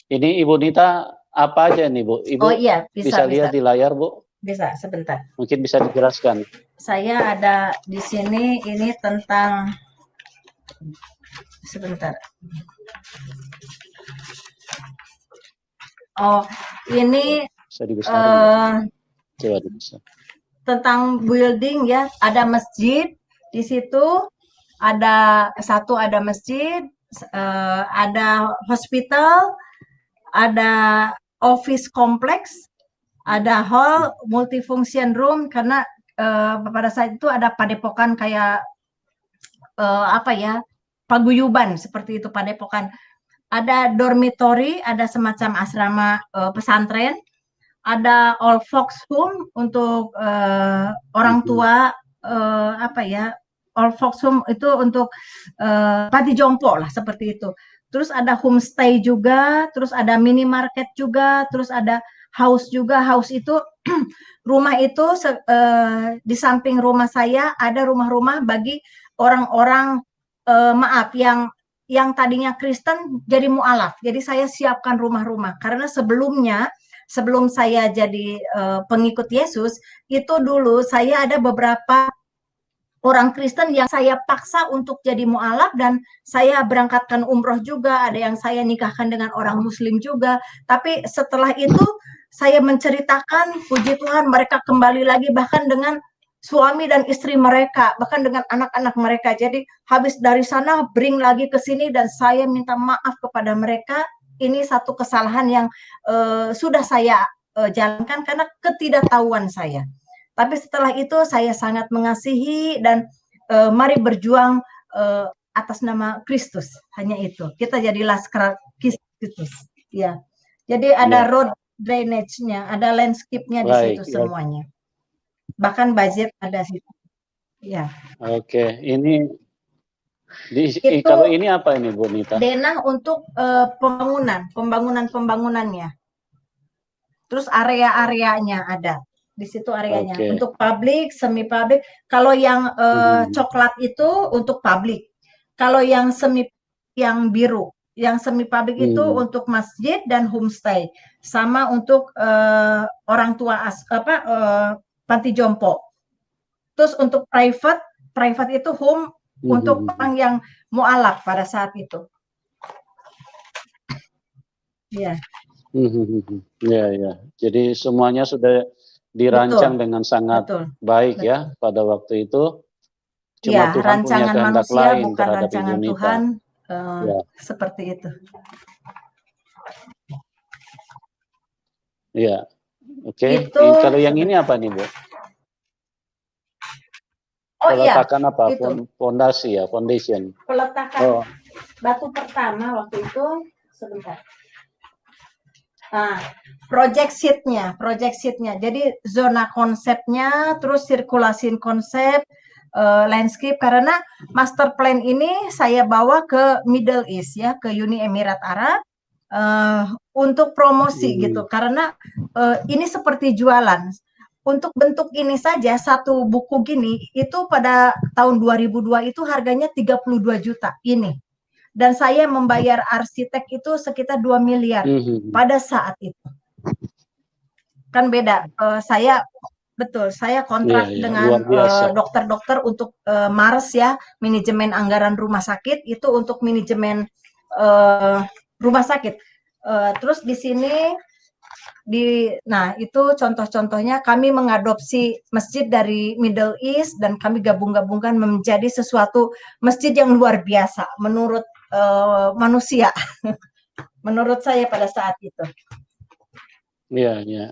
Ini Ibu Nita apa aja nih, Bu? Ibu Oh iya, bisa lihat di layar, Bu? Bisa, sebentar. Mungkin bisa dijelaskan. Saya ada di sini, ini tentang, sebentar. Oh, ini bisa dibesarin. Coba dibesar. Tentang building, ya. Ada masjid di situ, ada masjid, ada hospital, ada office kompleks, ada hall, multifunction room, karena pada saat itu ada padepokan kayak apa ya, paguyuban seperti itu, padepokan. Ada dormitory, ada semacam asrama pesantren, ada all folks home untuk orang tua, apa ya, all folks home itu untuk panti jompo lah, seperti itu. Terus ada homestay juga, terus ada minimarket juga, terus ada house juga. House itu rumah itu di samping rumah saya ada rumah-rumah bagi orang-orang maaf yang tadinya Kristen jadi mu'alaf. Jadi saya siapkan rumah-rumah karena sebelum saya jadi pengikut Yesus, itu dulu saya ada beberapa orang Kristen yang saya paksa untuk jadi mu'alaf, dan saya berangkatkan umroh juga, ada yang saya nikahkan dengan orang Muslim juga. Tapi setelah itu saya menceritakan, puji Tuhan, mereka kembali lagi bahkan dengan suami dan istri mereka, bahkan dengan anak-anak mereka. Jadi habis dari sana bring lagi ke sini, dan saya minta maaf kepada mereka. Ini satu kesalahan yang sudah saya jalankan karena ketidaktahuan saya. Tapi setelah itu saya sangat mengasihi dan mari berjuang atas nama Kristus, hanya itu. Kita jadi laskar Kristus, ya. Jadi ada Ya, road drainage-nya, ada landscape-nya di situ baik. semuanya. Bahkan budget ada situ. Ya. Oke, ini Itu kalau ini apa ini Bu Nita? denah untuk pembangunannya. Terus area-areanya ada. Di situ areanya. Oke. Untuk publik, semi publik. Kalau yang coklat itu untuk publik. Kalau yang biru, yang semi publik itu untuk masjid dan homestay. Sama untuk orang tua panti jompo. Terus untuk private itu home untuk orang yang mualaf pada saat itu. Ya. Ya, ya. Jadi semuanya sudah dirancang dengan sangat baik ya pada waktu itu. Cuma Ya, Tuhan punya rancangan kehendak manusia lain bukan terhadap Ibu rancangan Nita. Tuhan. Ya. Seperti itu. Iya. Oke. Itu Kalau yang ini apa nih, Bu? Oh iya, peletakan apa? itu. Fondasi ya, foundation. Peletakan batu pertama waktu itu, sebentar. Nah, project sheet-nya. Jadi zona konsepnya, terus sirkulasi konsep, landscape, karena master plan ini saya bawa ke Middle East ya, ke Uni Emirat Arab untuk promosi gitu, karena ini seperti jualan. Untuk bentuk ini saja satu buku gini itu pada tahun 2002 itu harganya 32 juta ini. Dan saya membayar arsitek itu sekitar 2 miliar pada saat itu. Kan beda. Saya kontrak dengan dokter-dokter untuk Mars ya, manajemen anggaran rumah sakit itu untuk manajemen rumah sakit. Terus di sini nah itu contoh-contohnya kami mengadopsi masjid dari Middle East dan kami gabung-gabungkan menjadi sesuatu masjid yang luar biasa menurut manusia. Menurut saya pada saat itu. Iya, iya.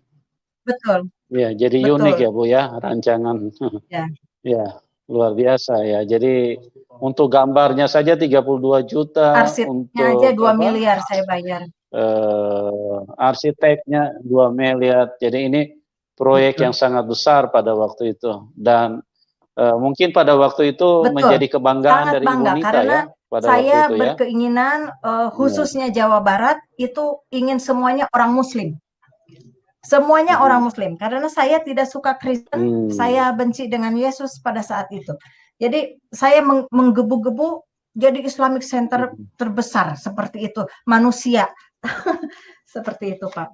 Betul. Iya, jadi unik ya Bu ya rancangan. Ya. Ya, luar biasa ya. Jadi untuk gambarnya saja 32 juta, arsiteknya untuk aja 2 miliar saya bayar. Arsiteknya 2 miliar. Jadi ini proyek yang sangat besar pada waktu itu. Dan mungkin pada waktu itu menjadi kebanggaan sangat dari Ibu Nita karena ya pada saya waktu itu ya. berkeinginan khususnya Jawa Barat itu ingin semuanya orang Muslim. Semuanya orang Muslim. Karena saya tidak suka Kristen, saya benci dengan Yesus pada saat itu. Jadi saya menggebu-gebu jadi Islamic Center terbesar seperti itu, manusia. Seperti itu, Pak.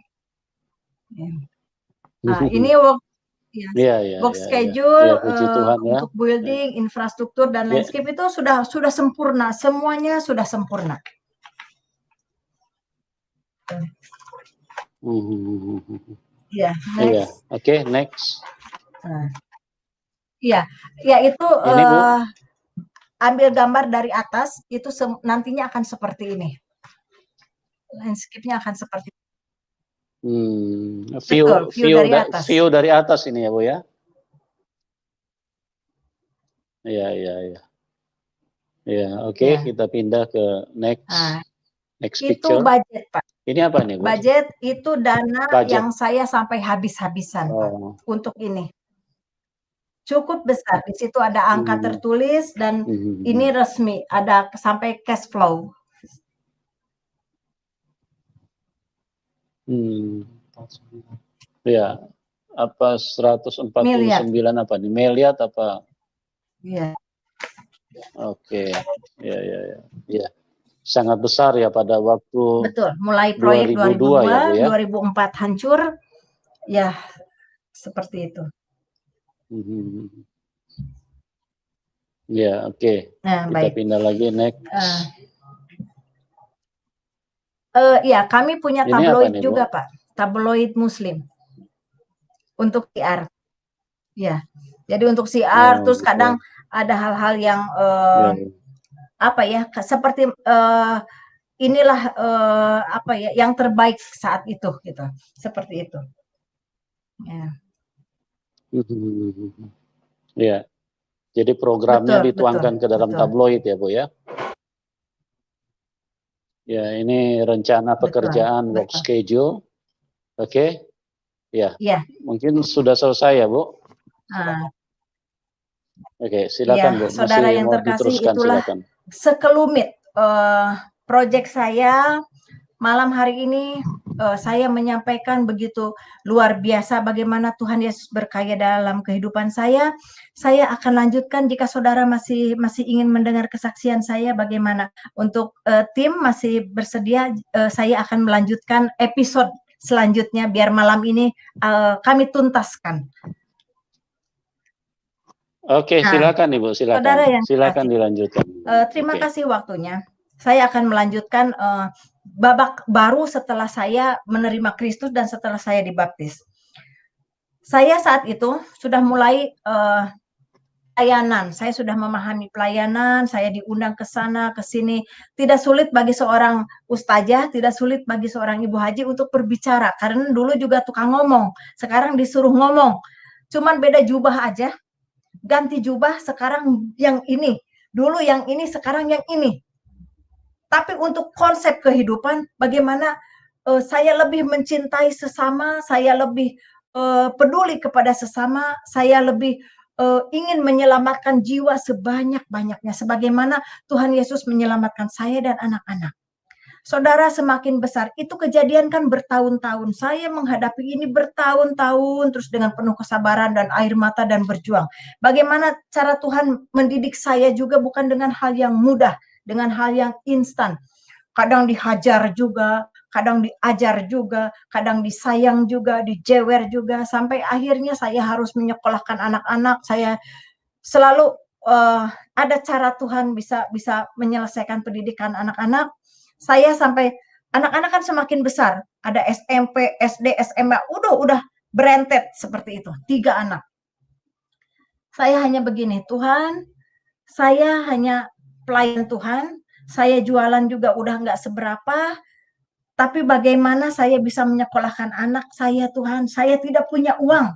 Nah, ini work schedule untuk building, infrastruktur dan landscape itu sudah sempurna, semuanya sudah sempurna. Ya, next. Oke, next. Iya, ya itu ambil gambar dari atas itu nantinya akan seperti ini. Landscape-nya akan seperti ini. View dari atas ini ya Bu ya. Iya, iya, iya. Ya, oke, kita pindah ke next picture. Itu budget, Pak. Ini apa nih, Bu? Budget itu dana yang saya sampai habis-habisan, Pak, untuk ini. Cukup besar. Di situ ada angka tertulis dan ini resmi, ada sampai cash flow. Ya, apa 149 apa nih? Miliar apa? Iya. Oke. Ya, ya, ya. Ya. Sangat besar ya pada waktu. Betul, mulai proyek 2002 ya, Bu ya. 2004 hancur. Ya, seperti itu. Ya, oke. Nah, kita pindah lagi next. Ya, kami punya tabloid juga, Pak. Tabloid Muslim. Untuk siar. Ya. Jadi untuk siar terus kadang ada hal-hal yang apa ya, seperti inilah apa ya yang terbaik saat itu gitu. Seperti itu. Ya. Ya, jadi programnya Betul, dituangkan ke dalam betul. tabloid ya Bu ya. Ya, ini rencana pekerjaan work betul. schedule. Oke. Ya, Iya, mungkin sudah selesai ya Bu. nah, Oke, iya, silakan Bu. saudara Masih yang mau terkasih, diteruskan, itulah silakan. sekelumit proyek saya malam hari ini. Saya menyampaikan begitu luar biasa bagaimana Tuhan Yesus berkarya dalam kehidupan saya. Saya akan lanjutkan jika saudara masih ingin mendengar kesaksian saya bagaimana. Untuk tim masih bersedia, saya akan melanjutkan episode selanjutnya biar malam ini kami tuntaskan. Oke, silakan Ibu, silakan. Saudara yang Silakan dilanjutkan. Terima kasih waktunya. Saya akan melanjutkan babak baru setelah saya menerima Kristus dan setelah saya dibaptis. Saya saat itu sudah mulai pelayanan. Saya sudah memahami pelayanan, saya diundang ke sana, ke sini. Tidak sulit bagi seorang ustazah, tidak sulit bagi seorang ibu haji untuk berbicara. Karena dulu juga tukang ngomong, sekarang disuruh ngomong. Cuman beda jubah aja, ganti jubah, sekarang yang ini. Dulu yang ini, sekarang yang ini. Tapi untuk konsep kehidupan, bagaimana saya lebih mencintai sesama, saya lebih peduli kepada sesama, saya lebih ingin menyelamatkan jiwa sebanyak-banyaknya, sebagaimana Tuhan Yesus menyelamatkan saya dan anak-anak. Saudara, semakin besar, itu kejadian kan bertahun-tahun. Saya menghadapi ini bertahun-tahun, terus dengan penuh kesabaran dan air mata dan berjuang. Bagaimana cara Tuhan mendidik saya juga bukan dengan hal yang mudah, dengan hal yang instan. Kadang dihajar juga, kadang diajar juga, kadang disayang juga, dijewer juga, sampai akhirnya saya harus menyekolahkan anak-anak. Saya selalu ada cara Tuhan bisa menyelesaikan pendidikan anak-anak. Saya sampai anak-anak kan semakin besar, ada SMP, SD, SMA, udah berentet seperti itu, 3 anak. Saya hanya begini, Tuhan, saya hanya pelayan Tuhan, saya jualan juga udah nggak seberapa, tapi bagaimana saya bisa menyekolahkan anak saya, Tuhan? Saya tidak punya uang.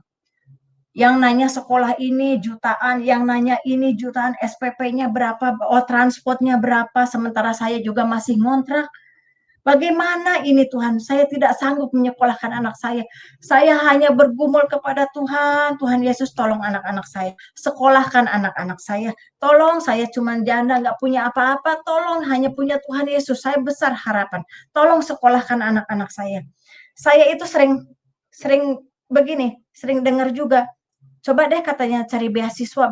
Yang nanya sekolah ini jutaan, yang nanya ini jutaan, SPP-nya berapa, transportnya berapa, sementara saya juga masih ngontrak. Bagaimana ini Tuhan? Saya tidak sanggup menyekolahkan anak saya. Saya hanya bergumul kepada Tuhan. Tuhan Yesus, tolong anak-anak saya. Sekolahkan anak-anak saya. Tolong, saya cuma janda, nggak punya apa-apa. Tolong, hanya punya Tuhan Yesus. Saya besar harapan. Tolong sekolahkan anak-anak saya. Saya itu sering begini, sering dengar juga. Coba deh katanya cari beasiswa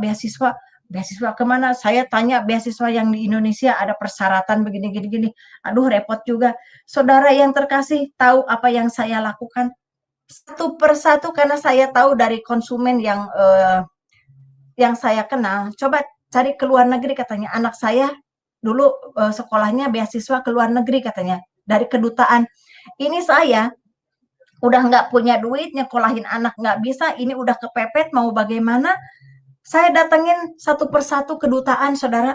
kemana? Saya tanya beasiswa yang di Indonesia ada persyaratan begini. Aduh, repot juga. Saudara yang terkasih, tahu apa yang saya lakukan? Satu persatu, karena saya tahu dari konsumen yang saya kenal. Coba cari ke luar negeri katanya. Anak saya dulu sekolahnya beasiswa ke luar negeri katanya, dari kedutaan. Ini saya udah nggak punya duit, nyekolahin anak nggak bisa, ini udah kepepet, mau bagaimana? Saya datengin satu persatu kedutaan, saudara.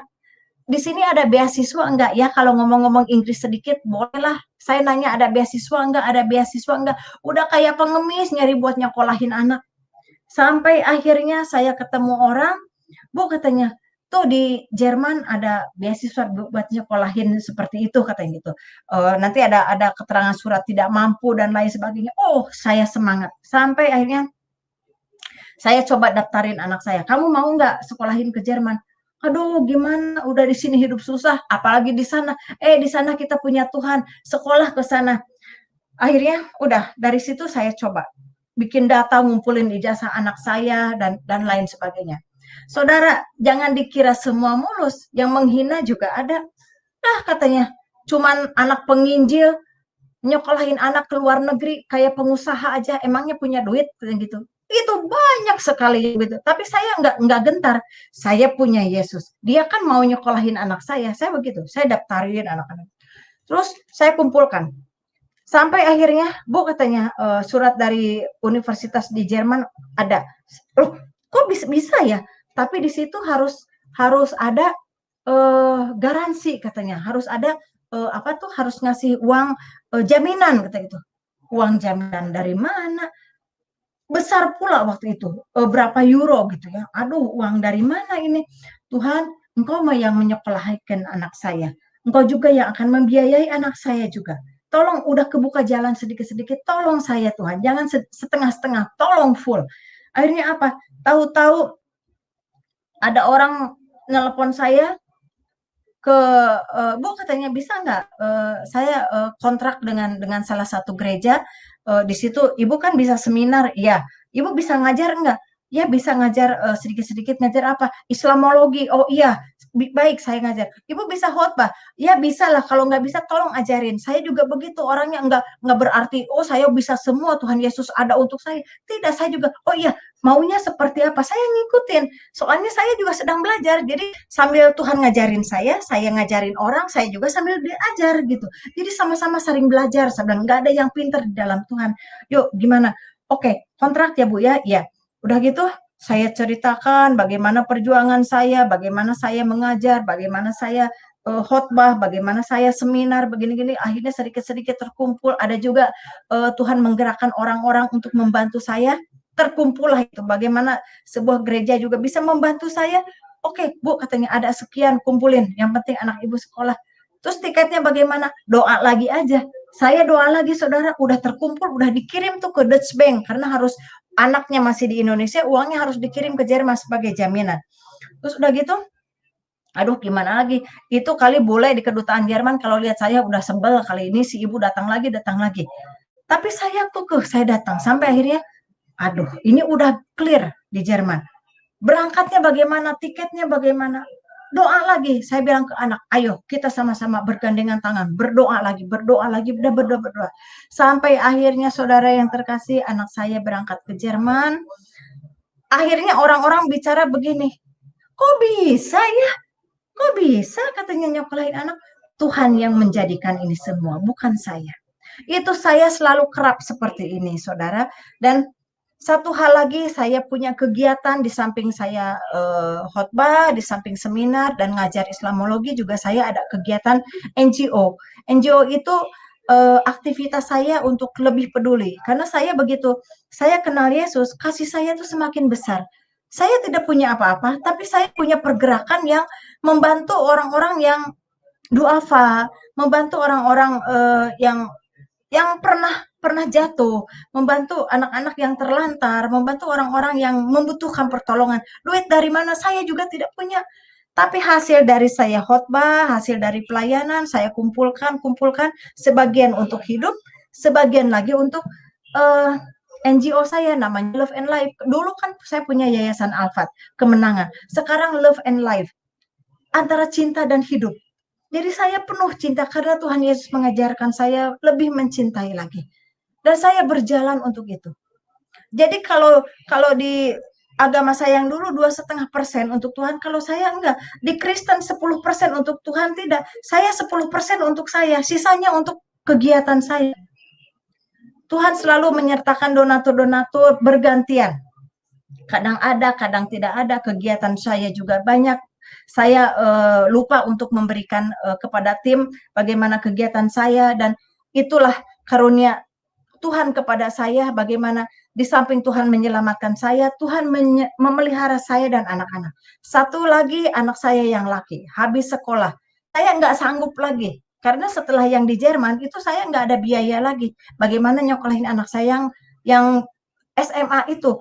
Di sini ada beasiswa enggak ya? Kalau ngomong-ngomong Inggris sedikit, bolehlah. Saya nanya ada beasiswa enggak, ada beasiswa enggak. Udah kayak pengemis nyari buat nyekolahin anak. Sampai akhirnya saya ketemu orang, Bu katanya, tuh di Jerman ada beasiswa buat nyekolahin seperti itu katanya gitu. Nanti ada keterangan surat tidak mampu dan lain sebagainya. Oh, saya semangat. Sampai akhirnya saya coba daftarin anak saya. Kamu mau nggak sekolahin ke Jerman? Aduh, gimana? Udah di sini hidup susah, apalagi di sana. Di sana kita punya Tuhan. Sekolah ke sana. Akhirnya, udah dari situ saya coba bikin data, ngumpulin ijazah anak saya dan lain sebagainya. Saudara, jangan dikira semua mulus. Yang menghina juga ada. Katanya, cuman anak penginjil nyokolahin anak ke luar negeri kayak pengusaha aja, emangnya punya duit gitu. Itu banyak sekali gitu. Tapi saya nggak gentar. Saya punya Yesus. Dia kan mau nyokolahin anak saya. Saya begitu. Saya daftarin anak-anak. Terus saya kumpulkan. Sampai akhirnya, Bu katanya surat dari universitas di Jerman ada. Loh, kok bisa ya? Tapi di situ harus ada garansi katanya. Harus ada harus ngasih uang jaminan kata itu. Uang jaminan dari mana? besar pula waktu itu, berapa euro gitu ya. Aduh, uang dari mana ini? Tuhan, Engkau yang menyekolahkan anak saya. Engkau juga yang akan membiayai anak saya juga. Tolong udah kebuka jalan sedikit-sedikit, tolong saya Tuhan. Jangan setengah-setengah, tolong full. Akhirnya apa? Tahu-tahu ada orang nelpon saya ke Bu katanya bisa nggak saya kontrak dengan salah satu gereja di situ Ibu kan bisa seminar ya Ibu bisa ngajar nggak ya bisa ngajar sedikit-sedikit ngajar apa Islamologi oh iya baik saya ngajar Ibu bisa khotbah ya bisa lah kalau nggak bisa tolong ajarin saya juga begitu orangnya nggak berarti oh saya bisa semua Tuhan Yesus ada untuk saya tidak saya juga oh iya maunya seperti apa saya ngikutin soalnya saya juga sedang belajar jadi sambil Tuhan ngajarin saya ngajarin orang saya juga sambil diajar gitu jadi sama-sama saling belajar sedang nggak ada yang pinter di dalam Tuhan yuk gimana oke kontrak ya Bu ya ya udah gitu saya ceritakan bagaimana perjuangan saya bagaimana saya mengajar bagaimana saya khotbah bagaimana saya seminar begini-gini akhirnya sedikit-sedikit terkumpul ada juga Tuhan menggerakkan orang-orang untuk membantu saya terkumpullah itu bagaimana sebuah gereja juga bisa membantu saya oke Bu katanya ada sekian kumpulin yang penting anak ibu sekolah terus tiketnya bagaimana doa lagi aja saya doa lagi saudara udah terkumpul udah dikirim tuh ke Dutch Bank karena harus anaknya masih di Indonesia uangnya harus dikirim ke Jerman sebagai jaminan terus udah gitu aduh gimana lagi itu kali bule di kedutaan Jerman kalau lihat saya udah sebel kali ini si ibu datang lagi tapi saya kekeh saya datang sampai akhirnya aduh ini udah clear di Jerman berangkatnya bagaimana, tiketnya bagaimana. Doa lagi, saya bilang ke anak, ayo kita sama-sama bergandengan tangan, berdoa lagi, udah berdoa. Sampai akhirnya saudara yang terkasih, anak saya berangkat ke Jerman. Akhirnya orang-orang bicara begini, kok bisa ya? Kok bisa katanya nyokolain anak? Tuhan yang menjadikan ini semua, bukan saya. Itu saya selalu kerap seperti ini, saudara. Dan satu hal lagi, saya punya kegiatan di samping saya khotbah, di samping seminar dan ngajar Islamologi juga saya ada kegiatan NGO. NGO itu aktivitas saya untuk lebih peduli. Karena saya begitu, saya kenal Yesus, kasih saya itu semakin besar. Saya tidak punya apa-apa, tapi saya punya pergerakan yang membantu orang-orang yang duafa, membantu orang-orang yang pernah jatuh, membantu anak-anak yang terlantar, membantu orang-orang yang membutuhkan pertolongan. Duit dari mana saya juga tidak punya. Tapi hasil dari saya khotbah, hasil dari pelayanan, saya kumpulkan sebagian untuk hidup, sebagian lagi untuk NGO saya namanya Love and Life. Dulu kan saya punya yayasan Alfat, Kemenangan. Sekarang Love and Life, antara cinta dan hidup. Jadi saya penuh cinta karena Tuhan Yesus mengajarkan saya lebih mencintai lagi. Dan saya berjalan untuk itu. Jadi kalau di agama saya yang dulu 2,5% untuk Tuhan, kalau saya enggak. Di Kristen 10% untuk Tuhan tidak. Saya 10% untuk saya, sisanya untuk kegiatan saya. Tuhan selalu menyertakan donatur-donatur bergantian. Kadang ada, kadang tidak ada. Kegiatan saya juga banyak. Saya lupa untuk memberikan kepada tim bagaimana kegiatan saya dan itulah karunia Tuhan kepada saya bagaimana di samping Tuhan menyelamatkan saya, Tuhan memelihara saya dan anak-anak. Satu lagi anak saya yang laki, habis sekolah. Saya nggak sanggup lagi, karena setelah yang di Jerman, itu saya nggak ada biaya lagi. Bagaimana nyokolahin anak saya yang SMA itu,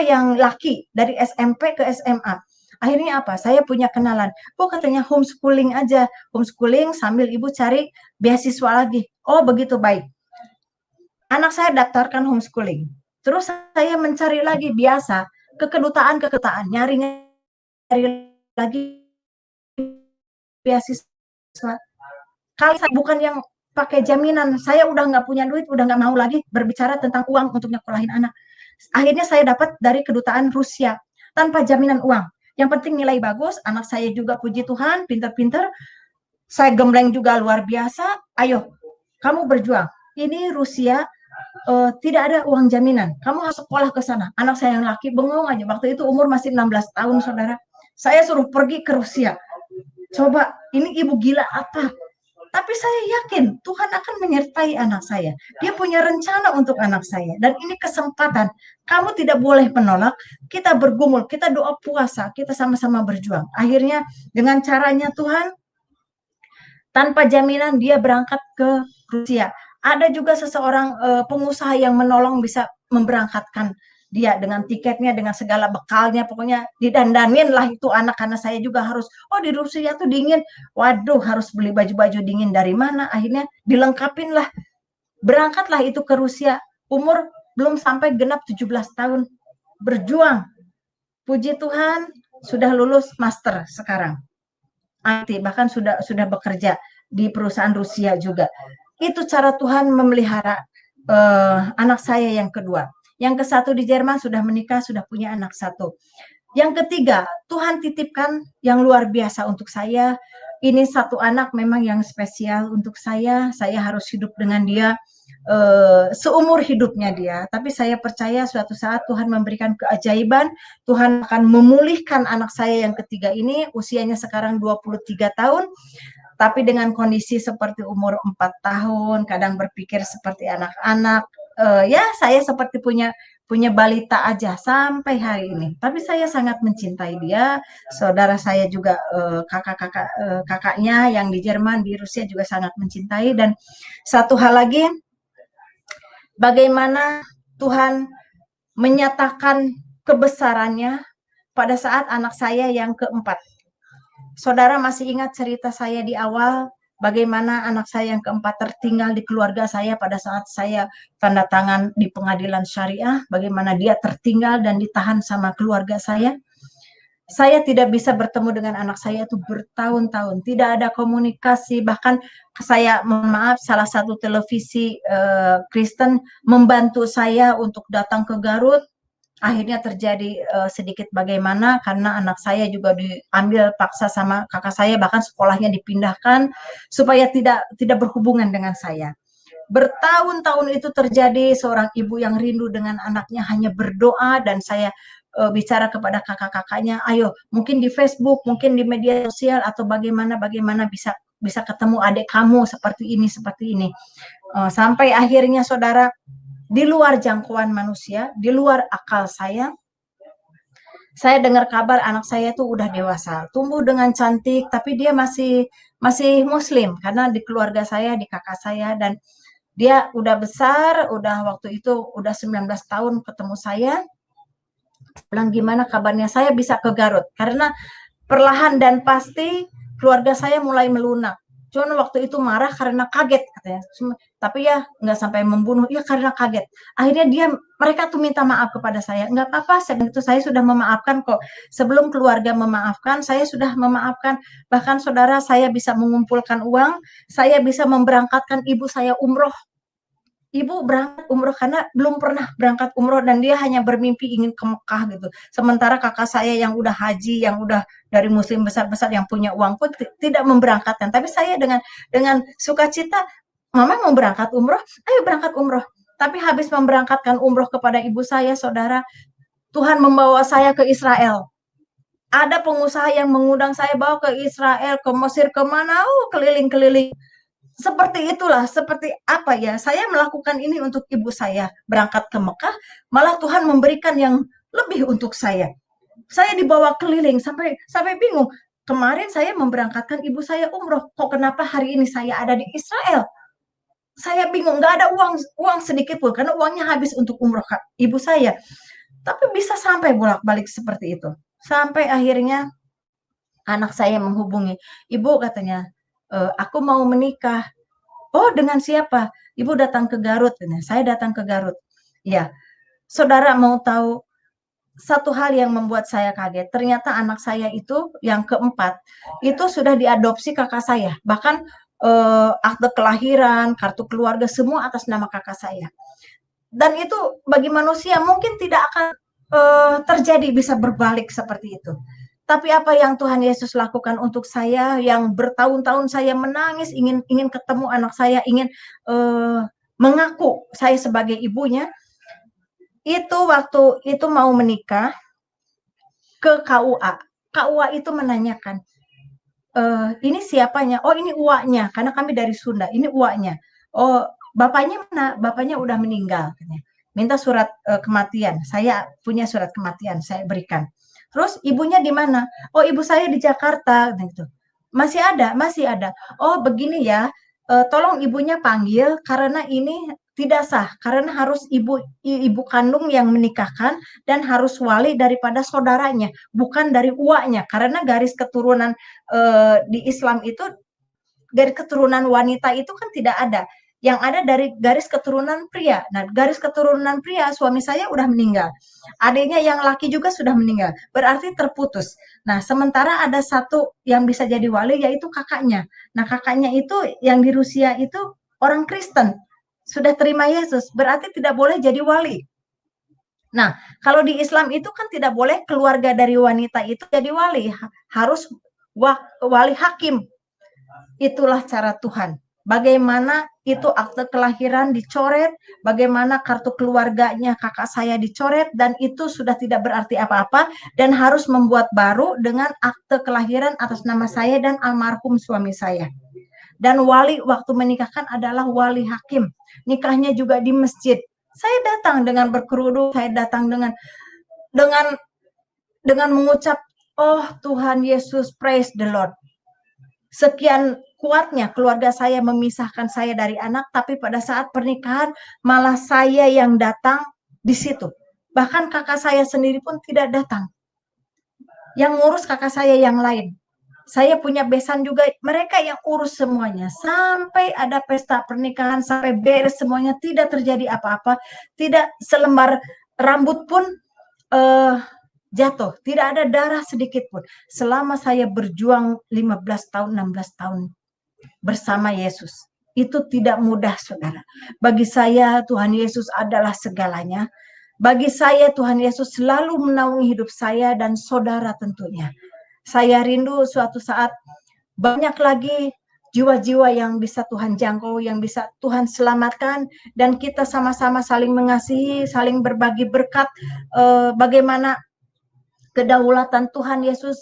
yang laki, dari SMP ke SMA. Akhirnya apa? Saya punya kenalan. Oh katanya homeschooling aja. Homeschooling sambil ibu cari beasiswa lagi. Oh begitu baik. Anak saya daftarkan homeschooling. Terus saya mencari lagi biasa ke kedutaan nyari lagi beasiswa. Kali saya bukan yang pakai jaminan, saya udah nggak punya duit, udah nggak mau lagi berbicara tentang uang untuk nyekolahin anak. Akhirnya saya dapat dari kedutaan Rusia tanpa jaminan uang. Yang penting nilai bagus, anak saya juga puji Tuhan, pinter-pinter. Saya gembleng juga luar biasa. Ayo, kamu berjuang. Ini Rusia tidak ada uang jaminan. Kamu harus sekolah ke sana. Anak saya yang laki bengong aja. Waktu itu umur masih 16 tahun, saudara. Saya suruh pergi ke Rusia. Coba, ini ibu gila apa? Tapi saya yakin Tuhan akan menyertai anak saya. Dia punya rencana untuk anak saya. Dan ini kesempatan. Kamu tidak boleh menolak. Kita bergumul, kita doa puasa, kita sama-sama berjuang. Akhirnya dengan caranya Tuhan, tanpa jaminan dia berangkat ke Rusia. Ada juga seseorang pengusaha yang menolong bisa memberangkatkan dia dengan tiketnya, dengan segala bekalnya, pokoknya didandanin lah itu anak, karena saya juga harus, oh di Rusia tuh dingin, waduh harus beli baju-baju dingin dari mana, akhirnya dilengkapin lah, berangkatlah itu ke Rusia, umur belum sampai genap 17 tahun, berjuang, puji Tuhan sudah lulus master sekarang, IT, bahkan sudah bekerja di perusahaan Rusia juga. Itu cara Tuhan memelihara anak saya yang kedua. Yang ke-1 di Jerman sudah menikah, sudah punya anak 1. Yang ketiga, Tuhan titipkan yang luar biasa untuk saya. Ini 1 anak memang yang spesial untuk saya. Saya harus hidup dengan dia seumur hidupnya dia. Tapi saya percaya suatu saat Tuhan memberikan keajaiban. Tuhan akan memulihkan anak saya yang ketiga ini. Usianya sekarang 23 tahun. Tapi dengan kondisi seperti umur 4 tahun, kadang berpikir seperti anak-anak, ya saya seperti punya balita aja sampai hari ini. Tapi saya sangat mencintai dia. Saudara saya juga kakaknya yang di Jerman, di Rusia juga sangat mencintai. Dan satu hal lagi, bagaimana Tuhan menyatakan kebesarannya pada saat anak saya yang keempat. Saudara masih ingat cerita saya di awal, bagaimana anak saya yang keempat tertinggal di keluarga saya pada saat saya tanda tangan di pengadilan syariah, bagaimana dia tertinggal dan ditahan sama keluarga saya. Saya tidak bisa bertemu dengan anak saya itu bertahun-tahun, tidak ada komunikasi, bahkan saya, mohon maaf, salah satu televisi Kristen membantu saya untuk datang ke Garut. Akhirnya terjadi sedikit bagaimana karena anak saya juga diambil paksa sama kakak saya, bahkan sekolahnya dipindahkan supaya tidak berhubungan dengan saya. Bertahun-tahun itu terjadi, seorang ibu yang rindu dengan anaknya hanya berdoa, dan saya bicara kepada kakak-kakaknya, ayo mungkin di Facebook, mungkin di media sosial atau bagaimana bisa ketemu adik kamu seperti ini. Sampai akhirnya saudara, di luar jangkauan manusia, di luar akal saya dengar kabar anak saya tuh udah dewasa, tumbuh dengan cantik, tapi dia masih muslim, karena di keluarga saya, di kakak saya, dan dia udah besar, udah waktu itu udah 19 tahun ketemu saya, bilang gimana kabarnya, saya bisa ke Garut, karena perlahan dan pasti keluarga saya mulai melunak. Cuman waktu itu marah karena kaget katanya. Tapi ya nggak sampai membunuh, ya karena kaget. Akhirnya mereka tuh minta maaf kepada saya. Nggak apa-apa, itu saya sudah memaafkan kok. Sebelum keluarga memaafkan, saya sudah memaafkan. Bahkan saudara, saya bisa mengumpulkan uang, saya bisa memberangkatkan ibu saya umroh. Ibu berangkat umroh karena belum pernah berangkat umroh, dan dia hanya bermimpi ingin ke Mekah gitu. Sementara kakak saya yang udah haji, yang udah dari muslim besar-besar yang punya uang pun tidak memberangkatkan. Tapi saya dengan sukacita, mama mau berangkat umroh, ayo berangkat umroh. Tapi habis memberangkatkan umroh kepada ibu saya, saudara, Tuhan membawa saya ke Israel. Ada pengusaha yang mengundang saya bawa ke Israel, ke Mesir, kemana, keliling-keliling. Seperti itulah, seperti apa ya, saya melakukan ini untuk ibu saya, berangkat ke Mekah, malah Tuhan memberikan yang lebih untuk saya. Saya dibawa keliling sampai bingung. Kemarin saya memberangkatkan ibu saya umroh, kok kenapa hari ini saya ada di Israel? Saya bingung, nggak ada uang sedikit pun, karena uangnya habis untuk umroh ibu saya. Tapi bisa sampai bolak-balik seperti itu. Sampai akhirnya anak saya menghubungi, ibu katanya, aku mau menikah. Oh, dengan siapa? Ibu datang ke Garut. Saya datang ke Garut. Ya, saudara mau tahu satu hal yang membuat saya kaget. Ternyata anak saya itu yang keempat itu sudah diadopsi kakak saya. Bahkan akte kelahiran, kartu keluarga semua atas nama kakak saya. Dan itu bagi manusia mungkin tidak akan terjadi, bisa berbalik seperti itu. Tapi apa yang Tuhan Yesus lakukan untuk saya, yang bertahun-tahun saya menangis, ingin ketemu anak saya, ingin mengaku saya sebagai ibunya, itu waktu itu mau menikah ke KUA. KUA itu menanyakan, ini siapanya? Oh, ini uaknya, karena kami dari Sunda. Ini uaknya. Oh, bapaknya mana? Bapaknya udah meninggal. Minta surat kematian. Saya punya surat kematian, saya berikan. Terus ibunya di mana? Oh, ibu saya di Jakarta. Gitu. Masih ada, masih ada. Oh, begini ya. Tolong ibunya panggil karena ini tidak sah. Karena harus ibu kandung yang menikahkan dan harus wali daripada saudaranya, bukan dari uaknya. Karena garis keturunan di Islam itu garis keturunan wanita itu kan tidak ada. Yang ada dari garis keturunan pria. Nah, garis keturunan pria suami saya udah meninggal. Adiknya yang laki juga sudah meninggal. Berarti terputus. Nah, sementara ada satu yang bisa jadi wali yaitu kakaknya. Nah, kakaknya itu yang di Rusia itu orang Kristen. Sudah terima Yesus, berarti tidak boleh jadi wali. Nah, kalau di Islam itu kan tidak boleh keluarga dari wanita itu jadi wali, harus wali hakim. Itulah cara Tuhan. Bagaimana itu akte kelahiran dicoret, bagaimana kartu keluarganya kakak saya dicoret, dan itu sudah tidak berarti apa-apa, dan harus membuat baru dengan akte kelahiran atas nama saya dan almarhum suami saya. Dan wali waktu menikahkan adalah wali hakim. Nikahnya juga di masjid. Saya datang dengan berkerudung, saya datang dengan mengucap, oh Tuhan Yesus, praise the Lord. Sekian kuatnya keluarga saya memisahkan saya dari anak, tapi pada saat pernikahan malah saya yang datang di situ. Bahkan kakak saya sendiri pun tidak datang. Yang ngurus kakak saya yang lain. Saya punya besan juga, mereka yang urus semuanya. Sampai ada pesta pernikahan, sampai beres semuanya, tidak terjadi apa-apa. Tidak selembar rambut pun jatuh, tidak ada darah sedikit pun. Selama saya berjuang 15 tahun, 16 tahun bersama Yesus. Itu tidak mudah, saudara. Bagi saya, Tuhan Yesus adalah segalanya. Bagi saya, Tuhan Yesus selalu menaungi hidup saya dan saudara tentunya. Saya rindu suatu saat banyak lagi jiwa-jiwa yang bisa Tuhan jangkau, yang bisa Tuhan selamatkan, dan kita sama-sama saling mengasihi, saling berbagi berkat, bagaimana kedaulatan Tuhan Yesus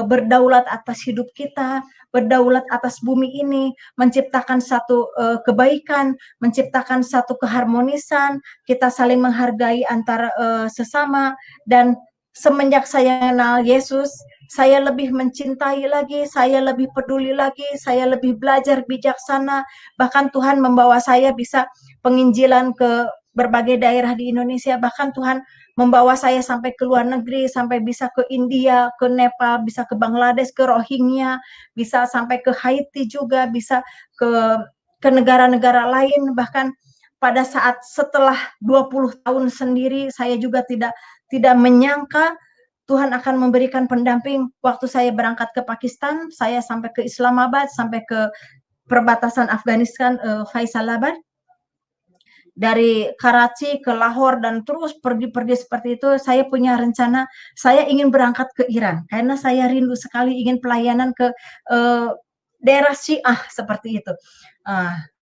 berdaulat atas hidup kita, berdaulat atas bumi ini, menciptakan satu kebaikan, menciptakan satu keharmonisan, kita saling menghargai antara sesama. Dan semenjak saya kenal Yesus, saya lebih mencintai lagi, saya lebih peduli lagi, saya lebih belajar bijaksana. Bahkan Tuhan membawa saya bisa penginjilan ke berbagai daerah di Indonesia. Bahkan Tuhan membawa saya sampai ke luar negeri, sampai bisa ke India, ke Nepal, bisa ke Bangladesh, ke Rohingya, bisa sampai ke Haiti juga, bisa ke negara-negara lain. Bahkan pada saat setelah 20 tahun sendiri, saya juga tidak menyangka Tuhan akan memberikan pendamping. Waktu saya berangkat ke Pakistan, saya sampai ke Islamabad, sampai ke perbatasan Afghanistan, Faisalabad. Dari Karachi ke Lahore dan terus pergi-pergi seperti itu, saya punya rencana, saya ingin berangkat ke Iran, karena saya rindu sekali ingin pelayanan ke daerah Syiah seperti itu.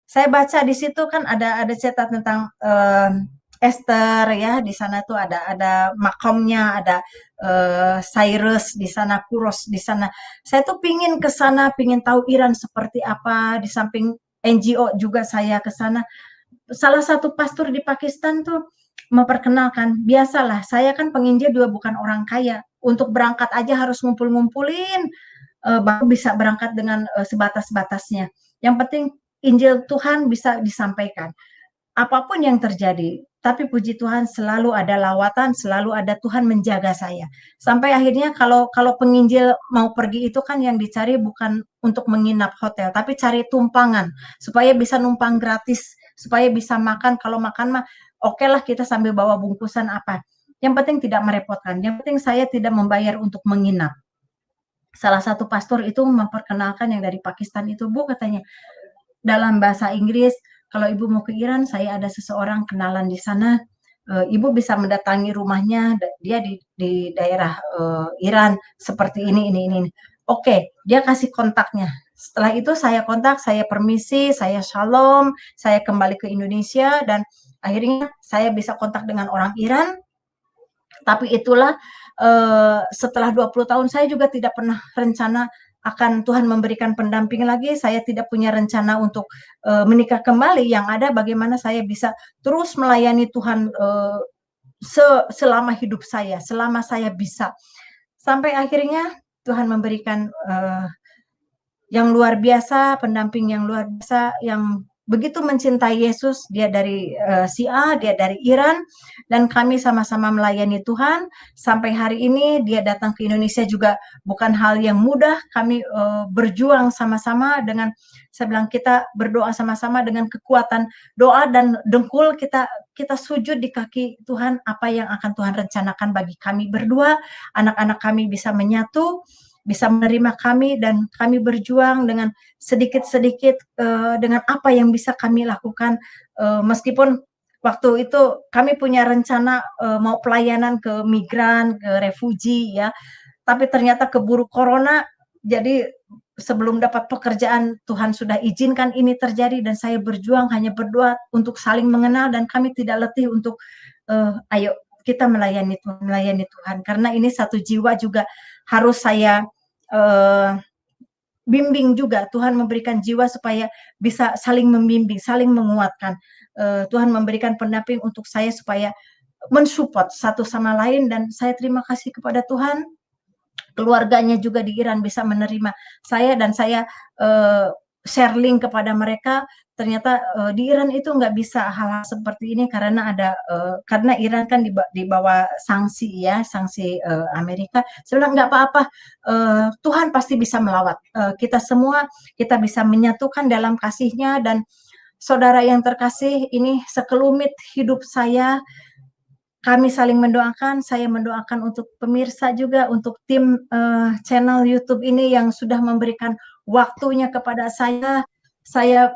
Saya baca di situ kan ada cerita tentang Esther ya, di sana tuh ada makamnya, ada Cyrus di sana, Kuros di sana. Saya tuh pingin ke sana, pingin tahu Iran seperti apa. Di samping NGO juga saya ke sana. Salah satu pastor di Pakistan tuh memperkenalkan, biasalah saya kan penginjil juga bukan orang kaya. Untuk berangkat aja harus ngumpul-ngumpulin, baru bisa berangkat dengan sebatas-batasnya. Yang penting Injil Tuhan bisa disampaikan. Apapun yang terjadi, tapi puji Tuhan selalu ada lawatan, selalu ada Tuhan menjaga saya. Sampai akhirnya kalau penginjil mau pergi itu kan yang dicari bukan untuk menginap hotel, tapi cari tumpangan supaya bisa numpang gratis, supaya bisa makan. Kalau makan mah oke lah, kita sambil bawa bungkusan apa. Yang penting tidak merepotkan. Yang penting saya tidak membayar untuk menginap. Salah satu pastor itu memperkenalkan yang dari Pakistan itu, Bu, katanya dalam bahasa Inggris, kalau Ibu mau ke Iran, saya ada seseorang kenalan di sana, Ibu bisa mendatangi rumahnya, dia di daerah Iran, seperti ini. Oke, dia kasih kontaknya. Setelah itu saya kontak, saya permisi, saya shalom, saya kembali ke Indonesia, dan akhirnya saya bisa kontak dengan orang Iran. Tapi itulah setelah 20 tahun saya juga tidak pernah rencana akan Tuhan memberikan pendamping lagi. Saya tidak punya rencana untuk menikah kembali. Yang ada bagaimana saya bisa terus melayani Tuhan selama hidup saya, selama saya bisa. Sampai akhirnya Tuhan memberikan yang luar biasa, pendamping yang luar biasa, yang begitu mencintai Yesus. Dia dari si A, dia dari Iran, dan kami sama-sama melayani Tuhan. Sampai hari ini dia datang ke Indonesia juga bukan hal yang mudah. Kami berjuang sama-sama dengan, saya bilang kita berdoa sama-sama dengan kekuatan doa dan dengkul, kita sujud di kaki Tuhan. Apa yang akan Tuhan rencanakan bagi kami berdua, anak-anak kami bisa menyatu, bisa menerima kami, dan kami berjuang dengan sedikit-sedikit dengan apa yang bisa kami lakukan. Meskipun waktu itu kami punya rencana mau pelayanan ke migran, ke refugi ya, tapi ternyata keburu corona. Jadi sebelum dapat pekerjaan Tuhan sudah izinkan ini terjadi, dan saya berjuang hanya berdoa untuk saling mengenal, dan kami tidak letih untuk ayo kita melayani Tuhan, karena ini satu jiwa juga harus saya bimbing juga. Tuhan memberikan jiwa supaya bisa saling membimbing, saling menguatkan. Tuhan memberikan pendamping untuk saya supaya mensupport satu sama lain, dan saya terima kasih kepada Tuhan. Keluarganya juga di Iran bisa menerima saya, dan saya share link kepada mereka. Ternyata di Iran itu nggak bisa hal-hal seperti ini karena ada karena Iran kan di bawah sanksi ya, sanksi Amerika. Saya bilang nggak apa-apa, Tuhan pasti bisa melawat kita semua, kita bisa menyatukan dalam kasih-Nya. Dan saudara yang terkasih, ini sekelumit hidup saya. Kami saling mendoakan, saya mendoakan untuk pemirsa juga, untuk tim channel YouTube ini yang sudah memberikan waktunya kepada saya. Saya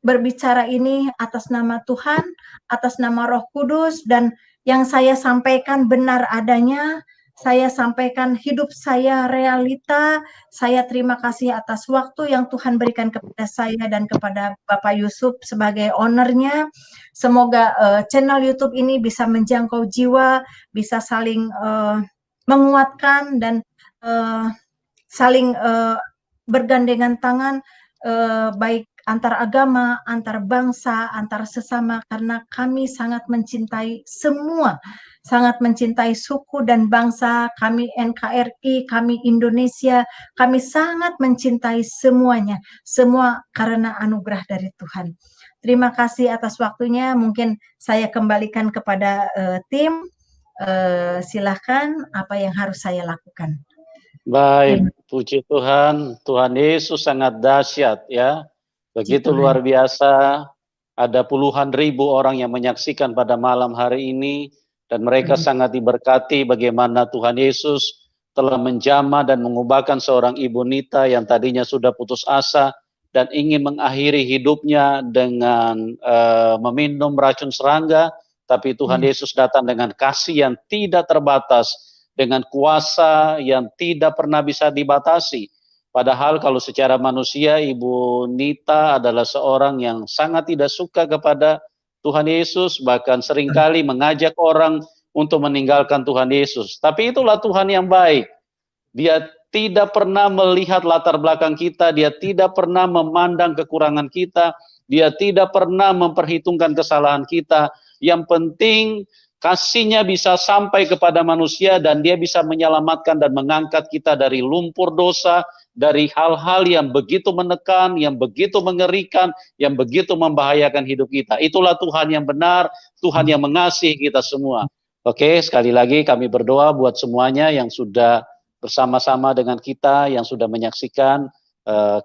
berbicara ini atas nama Tuhan, atas nama Roh Kudus, dan yang saya sampaikan benar adanya. Saya sampaikan hidup saya, realita. Saya terima kasih atas waktu yang Tuhan berikan kepada saya dan kepada Bapak Yusuf sebagai ownernya. Semoga channel YouTube ini bisa menjangkau jiwa, bisa saling menguatkan, dan saling bergandengan tangan, baik antar agama, antar bangsa, antar sesama, karena kami sangat mencintai semua, sangat mencintai suku dan bangsa. Kami NKRI, kami Indonesia, kami sangat mencintai semuanya, semua karena anugerah dari Tuhan. Terima kasih atas waktunya. Mungkin saya kembalikan kepada tim. Silahkan, apa yang harus saya lakukan. Baik, puji Tuhan. Tuhan Yesus sangat dahsyat ya. Begitu luar biasa. Ada puluhan ribu orang yang menyaksikan pada malam hari ini, dan mereka sangat diberkati bagaimana Tuhan Yesus telah menjamah dan mengubahkan seorang ibu Nita yang tadinya sudah putus asa dan ingin mengakhiri hidupnya dengan meminum racun serangga, tapi Tuhan Yesus datang dengan kasih yang tidak terbatas, dengan kuasa yang tidak pernah bisa dibatasi. Padahal kalau secara manusia, Ibu Nita adalah seorang yang sangat tidak suka kepada Tuhan Yesus, bahkan seringkali mengajak orang untuk meninggalkan Tuhan Yesus. Tapi itulah Tuhan yang baik. Dia tidak pernah melihat latar belakang kita, dia tidak pernah memandang kekurangan kita, dia tidak pernah memperhitungkan kesalahan kita. Yang penting kasih-Nya bisa sampai kepada manusia, dan dia bisa menyelamatkan dan mengangkat kita dari lumpur dosa, dari hal-hal yang begitu menekan, yang begitu mengerikan, yang begitu membahayakan hidup kita. Itulah Tuhan yang benar, Tuhan yang mengasihi kita semua. Oke, sekali lagi kami berdoa buat semuanya yang sudah bersama-sama dengan kita, yang sudah menyaksikan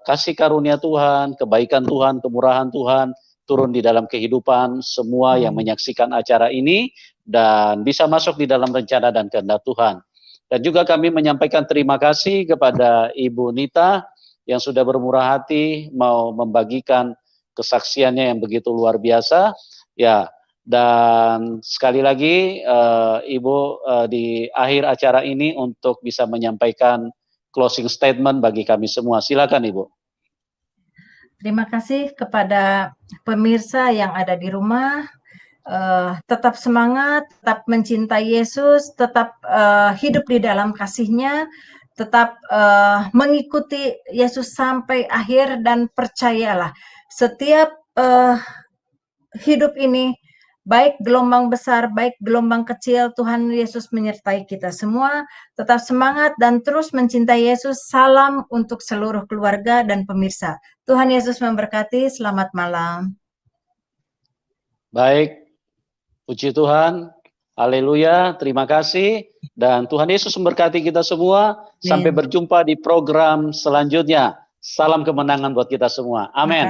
kasih karunia Tuhan, kebaikan Tuhan, kemurahan Tuhan turun di dalam kehidupan semua yang menyaksikan acara ini, dan bisa masuk di dalam rencana dan kehendak Tuhan. Dan juga kami menyampaikan terima kasih kepada Ibu Nita yang sudah bermurah hati mau membagikan kesaksiannya yang begitu luar biasa. Ya, dan sekali lagi Ibu di akhir acara ini untuk bisa menyampaikan closing statement bagi kami semua. Silakan Ibu. Terima kasih kepada pemirsa yang ada di rumah. Tetap semangat, tetap mencintai Yesus, tetap hidup di dalam kasih-Nya. tetap mengikuti Yesus sampai akhir, dan percayalah setiap hidup ini, baik gelombang besar, baik gelombang kecil, Tuhan Yesus menyertai kita semua. Tetap semangat dan terus mencintai Yesus. Salam untuk seluruh keluarga dan pemirsa. Tuhan Yesus memberkati. Selamat malam. Baik, puji Tuhan, haleluya, terima kasih, dan Tuhan Yesus memberkati kita semua. Sampai berjumpa di program selanjutnya. Salam kemenangan buat kita semua. Amin.